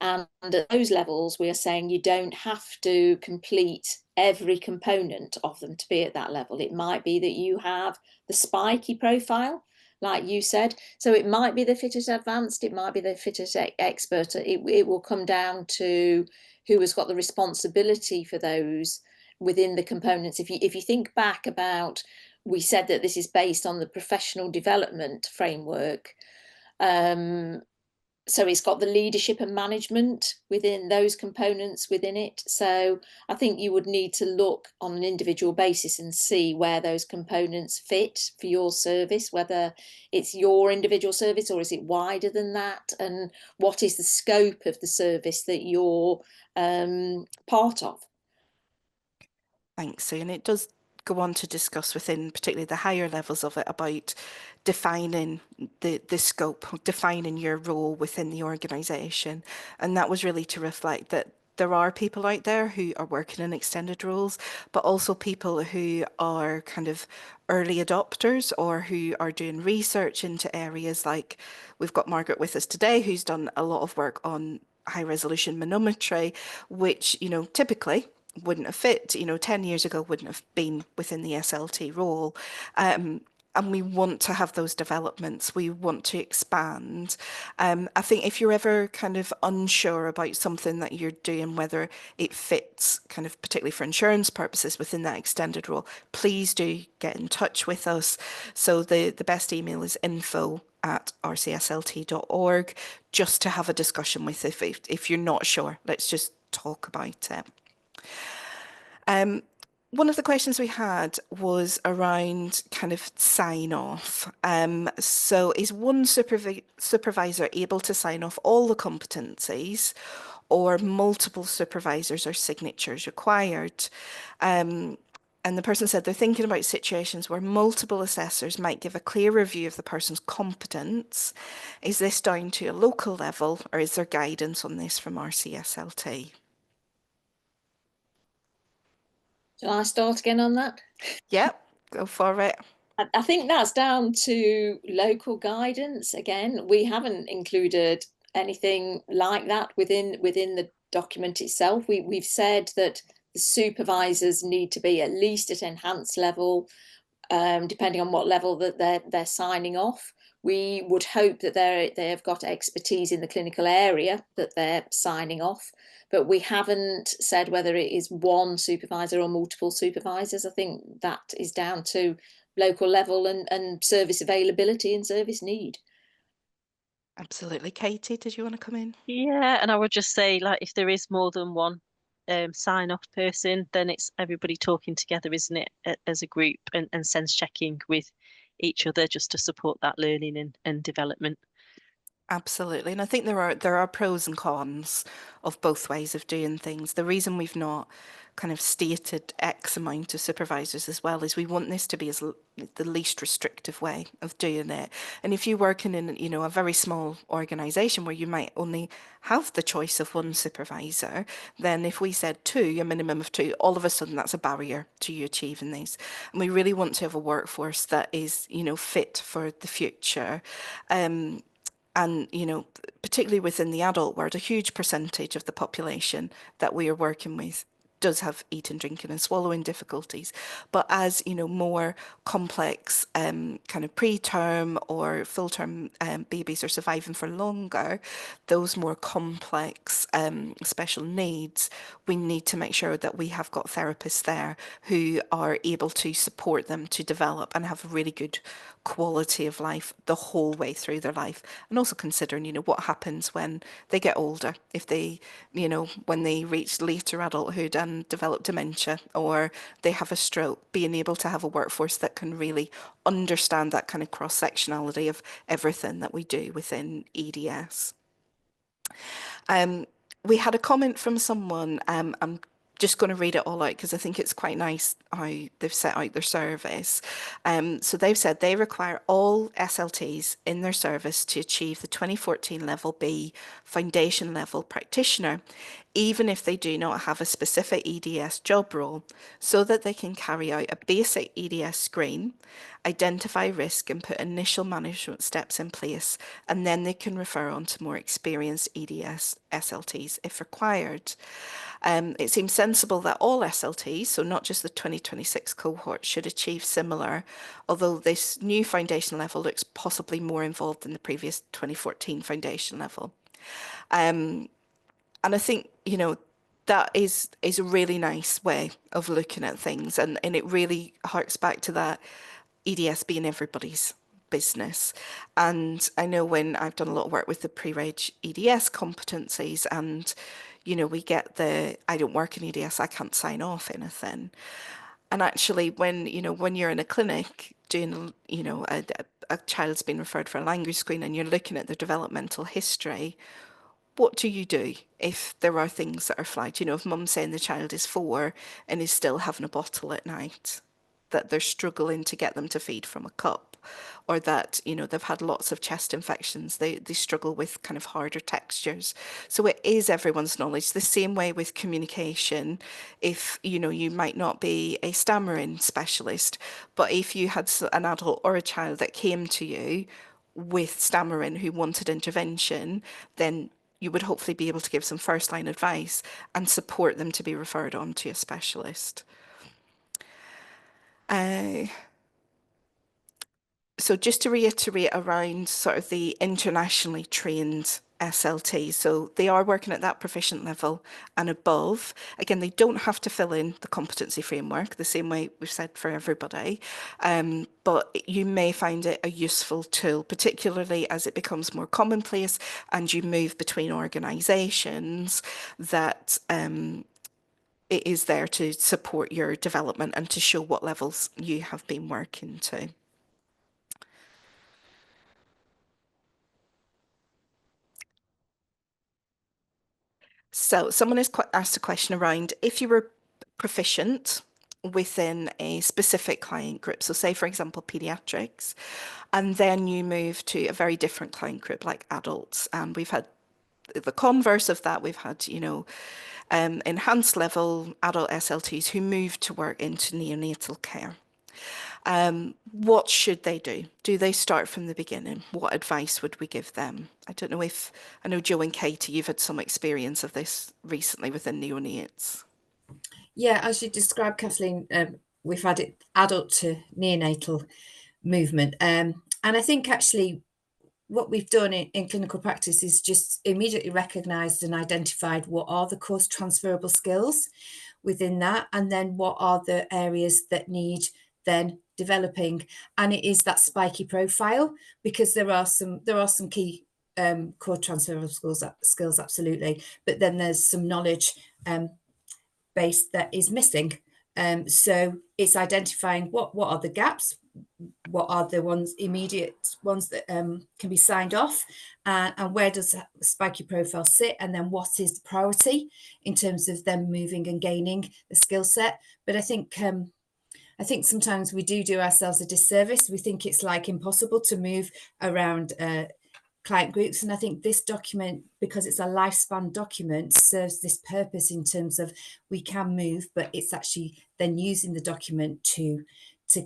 And at those levels, we are saying you don't have to complete every component of them to be at that level. It might be that you have the spiky profile, like you said. So it might be the fit at advanced, it might be the fit at expert. It will come down to who has got the responsibility for those within the components. If you think back about, we said that this is based on the professional development framework. So it's got the leadership and management within those components within it. So I think you would need to look on an individual basis and see where those components fit for your service, whether it's your individual service or is it wider than that, and what is the scope of the service that you're part of. Thanks, Sue. And it does go on to discuss within particularly the higher levels of it about defining the scope, defining your role within the organisation. And that was really to reflect that there are people out there who are working in extended roles, but also people who are kind of early adopters or who are doing research into areas like, we've got Margaret with us today, who's done a lot of work on high resolution manometry, which, you know, typically wouldn't have fit, 10 years ago wouldn't have been within the SLT role. And we want to have those developments. We want to expand. I think if you're ever kind of unsure about something that you're doing, whether it fits kind of particularly for insurance purposes within that extended role, please do get in touch with us. So the best email is info@rcslt.org, just to have a discussion with if you're not sure. Let's just talk about it. One of the questions we had was around kind of sign off. So is one supervisor able to sign off all the competencies, or multiple supervisors or signatures required? And the person said they're thinking about situations where multiple assessors might give a clear review of the person's competence. Is this down to a local level, or is there guidance on this from RCSLT? Shall I start again on that? Yep, go for it. I think that's down to local guidance. Again, we haven't included anything like that within the document itself. We've said that the supervisors need to be at least at enhanced level, depending on what level that they're signing off. We would hope that they have got expertise in the clinical area that they're signing off, but we haven't said whether it is one supervisor or multiple supervisors. I think that is down to local level and service availability and service need. Absolutely. Katie, did you want to come in? Yeah, and I would just say, like, if there is more than one sign-off person, then it's everybody talking together, isn't it, as a group, and sense checking with each other just to support that learning and development. Absolutely. And I think there are pros and cons of both ways of doing things. The reason we've not kind of stated X amount of supervisors as well is we want this to be the least restrictive way of doing it. And if you're working in, you know, a very small organization where you might only have the choice of one supervisor, then if we said two, a minimum of two, all of a sudden that's a barrier to you achieving these. And we really want to have a workforce that is, you know, fit for the future. And, you know, particularly within the adult world, a huge percentage of the population that we are working with does have eating, drinking and swallowing difficulties. But as, you know, more complex kind of preterm or full-term babies are surviving for longer, those more complex special needs, we need to make sure that we have got therapists there who are able to support them to develop and have a really good quality of life the whole way through their life. And also considering, you know, what happens when they get older, if they, you know, when they reach later adulthood and develop dementia or they have a stroke, being able to have a workforce that can really understand that kind of cross-sectionality of everything that we do within EDS. We had a comment from someone, I'm just going to read it all out because I think it's quite nice how they've set out their service. So they've said they require all SLTs in their service to achieve the 2014 level B foundation level practitioner, even if they do not have a specific EDS job role, so that they can carry out a basic EDS screen, identify risk and put initial management steps in place, and then they can refer on to more experienced EDS SLTs if required. It seems sensible that all SLTs, so not just the 2026 cohort, should achieve similar, although this new foundation level looks possibly more involved than the previous 2014 foundation level. And I think, you know, that is a really nice way of looking at things, and it really harks back to that EDS being everybody's business. And I know when I've done a lot of work with the pre-reg EDS competencies, and you know, we get the I don't work in EDS, I can't sign off anything. And actually, when you know, when you're in a clinic doing, you know, a child's been referred for a language screen and you're looking at their developmental history, what do you do if there are things that are flagged? You know, if mum's saying the child is 4 and is still having a bottle at night, that they're struggling to get them to feed from a cup, or that, you know, they've had lots of chest infections, they struggle with kind of harder textures. So it is everyone's knowledge. The same way with communication, if, you know, you might not be a stammering specialist, but if you had an adult or a child that came to you with stammering who wanted intervention, then you would hopefully be able to give some first line advice and support them to be referred on to a specialist. So just to reiterate around sort of the internationally trained SLT, so they are working at that proficient level and above. Again, they don't have to fill in the competency framework the same way we've said for everybody, but you may find it a useful tool, particularly as it becomes more commonplace and you move between organisations, that it is there to support your development and to show what levels you have been working to. So someone has asked a question around if you were proficient within a specific client group, so say for example pediatrics, and then you move to a very different client group like adults, and we've had the converse of that. We've had, you know, enhanced level adult SLTs who move to work into neonatal care. What should they do? Do they start from the beginning? What advice would we give them? I don't know if, I know Jo and Katie, you've had some experience of this recently within neonates. Yeah, as you described, Kathleen, we've had it adult to neonatal movement. And I think actually what we've done in clinical practice is just immediately recognised and identified what are the course transferable skills within that, and then what are the areas that need then developing. And it is that spiky profile, because there are some key core transferable skills absolutely, but then there's some knowledge base that is missing So it's identifying what are the gaps, what are the immediate ones that can be signed off, and where does spiky profile sit, and then what is the priority in terms of them moving and gaining the skill set. But I think sometimes we do ourselves a disservice. We think it's like impossible to move around client groups, and I think this document, because it's a lifespan document, serves this purpose in terms of we can move, but it's actually then using the document to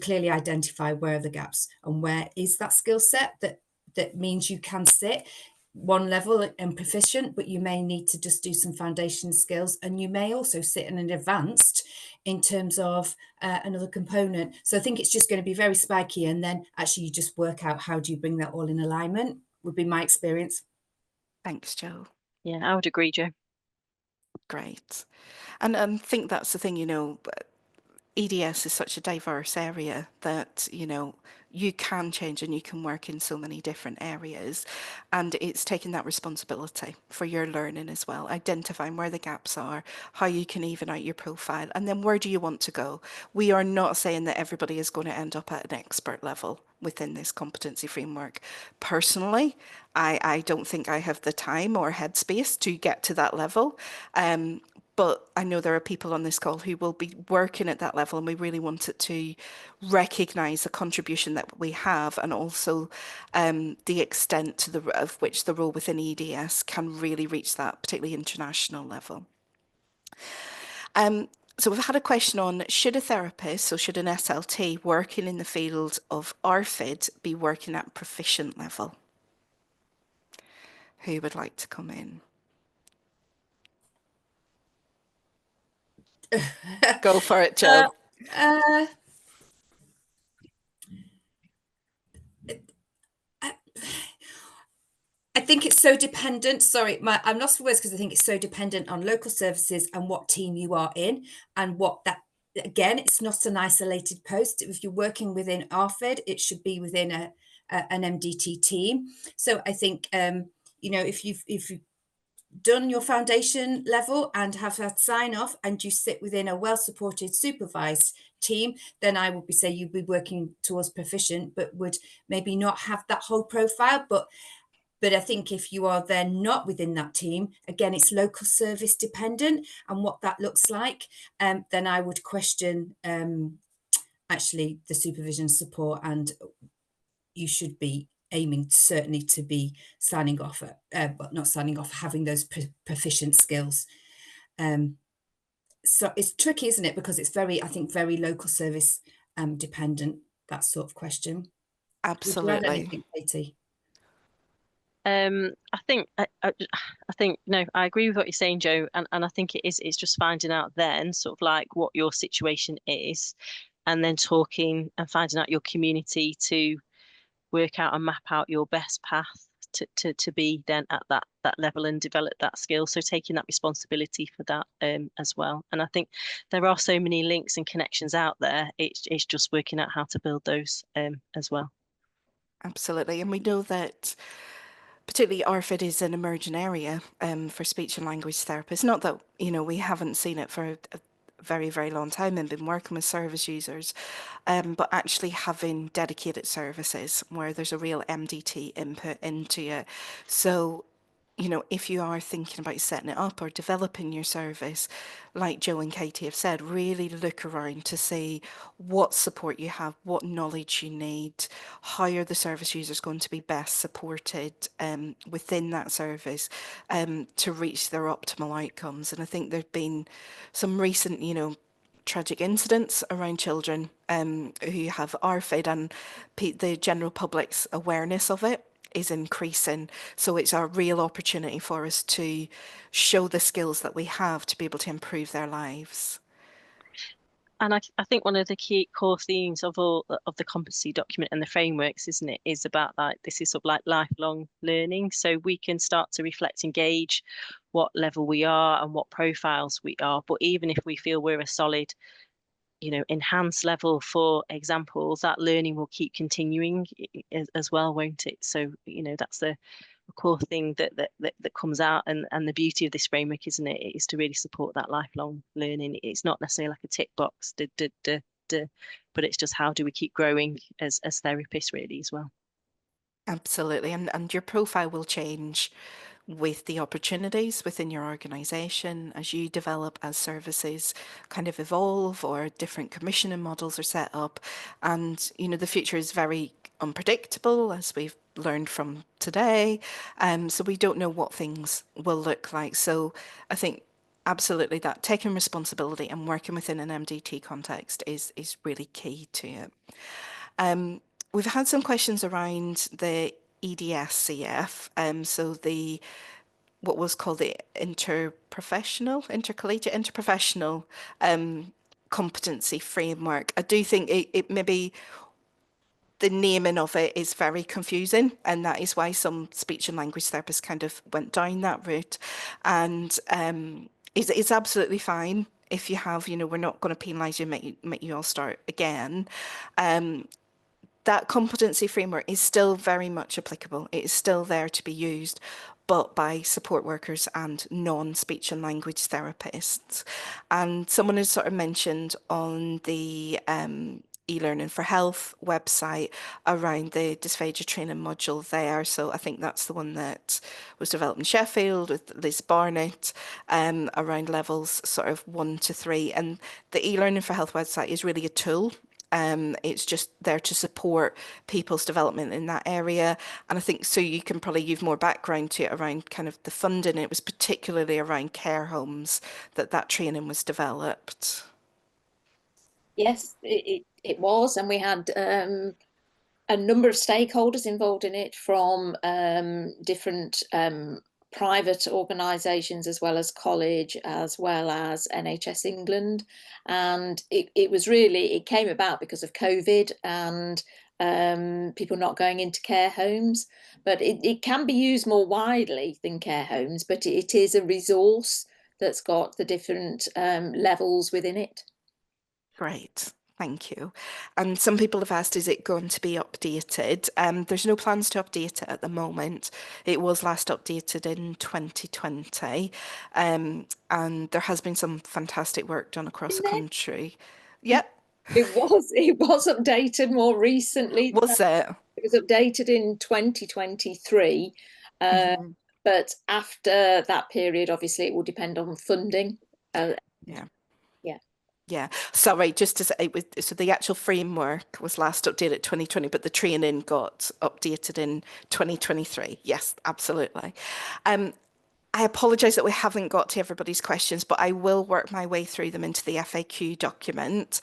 clearly identify where are the gaps and where is that skill set that means you can sit one level and proficient, but you may need to just do some foundation skills, and you may also sit in an advanced in terms of another component. So I think it's just going to be very spiky, and then actually you just work out how do you bring that all in alignment, would be my experience. Thanks, Jo. Yeah, I would agree, Jo. Great. And I think that's the thing, EDS is such a diverse area that, you can change and you can work in so many different areas. And it's taking that responsibility for your learning as well, identifying where the gaps are, how you can even out your profile, and then where do you want to go? We are not saying that everybody is going to end up at an expert level within this competency framework. Personally, I don't think I have the time or headspace to get to that level. But I know there are people on this call who will be working at that level, and we really wanted to recognise the contribution that we have, and also the extent of which the role within EDS can really reach that particularly international level. So we've had a question on, should a therapist or should an SLT working in the field of RFID be working at proficient level? Who would like to come in? Go for it, Jo. I think it's so dependent. Sorry, I'm lost for words because I think it's so dependent on local services and what team you are in, and what that, again, it's not an isolated post. If you're working within RFID, it should be within an MDT team. So I think, if you've done your foundation level and have had sign off and you sit within a well-supported supervised team, then I would say you'd be working towards proficient, but would maybe not have that whole profile. But I think if you are then not within that team, again, it's local service dependent and what that looks like. Then I would question actually the supervision support, and you should be aiming certainly to be signing off, but not signing off, having those proficient skills. So it's tricky, isn't it? Because it's I think very local service dependent, that sort of question. Absolutely. Katie? I think no, I agree with what you're saying, Jo, and I think it's just finding out then sort of like what your situation is, and then talking and finding out your community to work out and map out your best path to be then at that level and develop that skill. So taking that responsibility for that as well. And I think there are so many links and connections out there. It's just working out how to build those as well. Absolutely. And we know that particularly RFID is an emerging area for speech and language therapists. Not that, we haven't seen it for a very, very long time and been working with service users, but actually having dedicated services where there's a real MDT input into it. So, if you are thinking about setting it up or developing your service, like Jo and Katie have said, really look around to see what support you have, what knowledge you need, how are the service users going to be best supported within that service to reach their optimal outcomes. And I think there've been some recent, tragic incidents around children who have RFID, and the general public's awareness of it is increasing. So it's a real opportunity for us to show the skills that we have to be able to improve their lives. And I think one of the key core themes of all of the competency document and the frameworks, isn't it, is about this is sort of like lifelong learning. So we can start to reflect and gauge what level we are and what profiles we are. But even if we feel we're a solid, enhanced level, for example, that learning will keep continuing as well, won't it? So, that's core thing that comes out, and the beauty of this framework, isn't it, is to really support that lifelong learning. It's not necessarily like a tick box, but it's just how do we keep growing as therapists really as well. Absolutely. And your profile will change with the opportunities within your organisation as you develop, as services kind of evolve or different commissioning models are set up. And, you know, the future is very unpredictable, as we've learned from today. So we don't know what things will look like. So I think absolutely that taking responsibility and working within an MDT context is really key to it. We've had some questions around the EDS CF, so the what was called the interprofessional competency framework. I do think it maybe the naming of it is very confusing, and that is why some speech and language therapists kind of went down that route. And it's absolutely fine if you have, you know, we're not going to penalise you, make you all start again. That competency framework is still very much applicable. It is still there to be used, but by support workers and non-speech and language therapists. And someone has sort of mentioned on the e-learning for health website around the dysphagia training module there. So I think that's the one that was developed in Sheffield with Liz Barnett, around levels sort of 1 to 3. And the e-learning for health website is really a tool. It's just there to support people's development in that area. And I think, so you can probably give more background to it around kind of the funding. It was particularly around care homes that training was developed. Yes, it was. And we had a number of stakeholders involved in it, from different private organisations, as well as college, as well as NHS England. And it was really, it came about because of COVID and people not going into care homes. But it can be used more widely than care homes, but it is a resource that's got the different levels within it. Great. Thank you. And some people have asked, is it going to be updated? There's no plans to update it at the moment. It was last updated in 2020. And there has been some fantastic work done across the country. Yep. It was updated more recently. Was it? It was updated in 2023. But after that period, obviously, it will depend on funding. Yeah. Sorry, just to say, it was, so the actual framework was last updated 2020, but the training got updated in 2023. Yes, absolutely. I apologise that we haven't got to everybody's questions, but I will work my way through them into the FAQ document.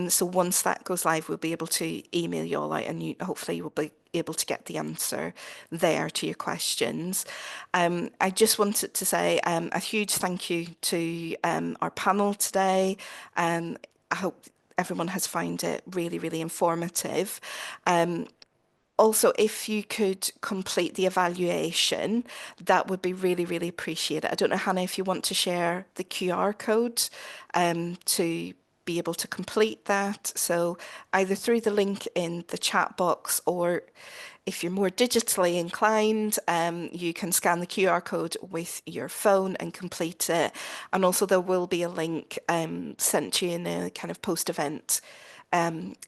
So once that goes live, we'll be able to email you all out, and hopefully you will be able to get the answer there to your questions. I just wanted to say a huge thank you to our panel today. I hope everyone has found it really, really informative. Also, if you could complete the evaluation, that would be really, really appreciated. I don't know, Hannah, if you want to share the QR code to be able to complete that. So either through the link in the chat box, or if you're more digitally inclined, you can scan the QR code with your phone and complete it. And also there will be a link sent to you in a kind of post-event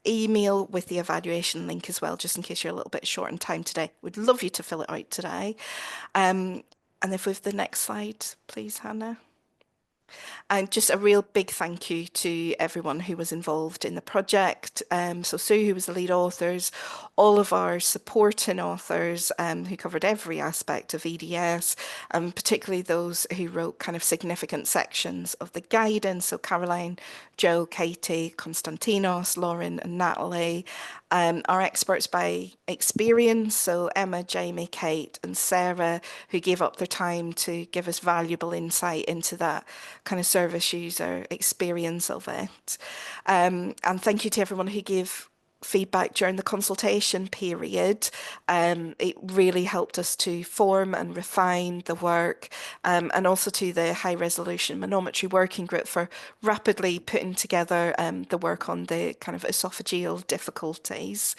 email with the evaluation link as well, just in case you're a little bit short on time today. We'd love you to fill it out today. And if we have the next slide, please, Hannah. And just a real big thank you to everyone who was involved in the project. So Sue, who was the lead authors, all of our supporting authors who covered every aspect of EDS, and particularly those who wrote kind of significant sections of the guidance. So Caroline, Joe, Katie, Konstantinos, Lauren and Natalie. Our experts by experience, so Emma, Jamie, Kate and Sarah, who gave up their time to give us valuable insight into that kind of service user experience of it. And thank you to everyone who gave feedback during the consultation period. It really helped us to form and refine the work, and also to the high resolution manometry working group for rapidly putting together the work on the kind of esophageal difficulties.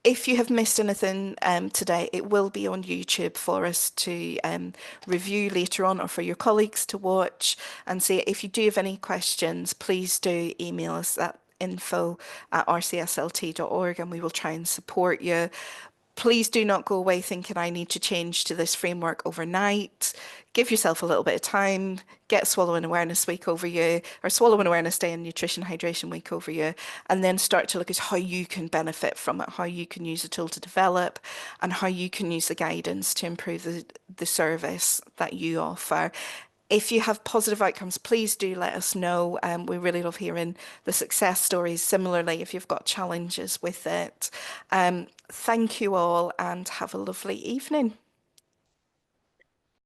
if you have missed anything today, it will be on YouTube for us to review later on, or for your colleagues to watch and see. If you do have any questions, please do email us at info@rcslt.org and we will try and support you. Please do not go away thinking I need to change to this framework overnight. Give yourself a little bit of time, get Swallowing Awareness Week over you, or Swallowing Awareness Day and Nutrition Hydration Week over you, and then start to look at how you can benefit from it, how you can use the tool to develop, and how you can use the guidance to improve the service that you offer. If you have positive outcomes, please do let us know. We really love hearing the success stories. Similarly, if you've got challenges with it. Thank you all and have a lovely evening.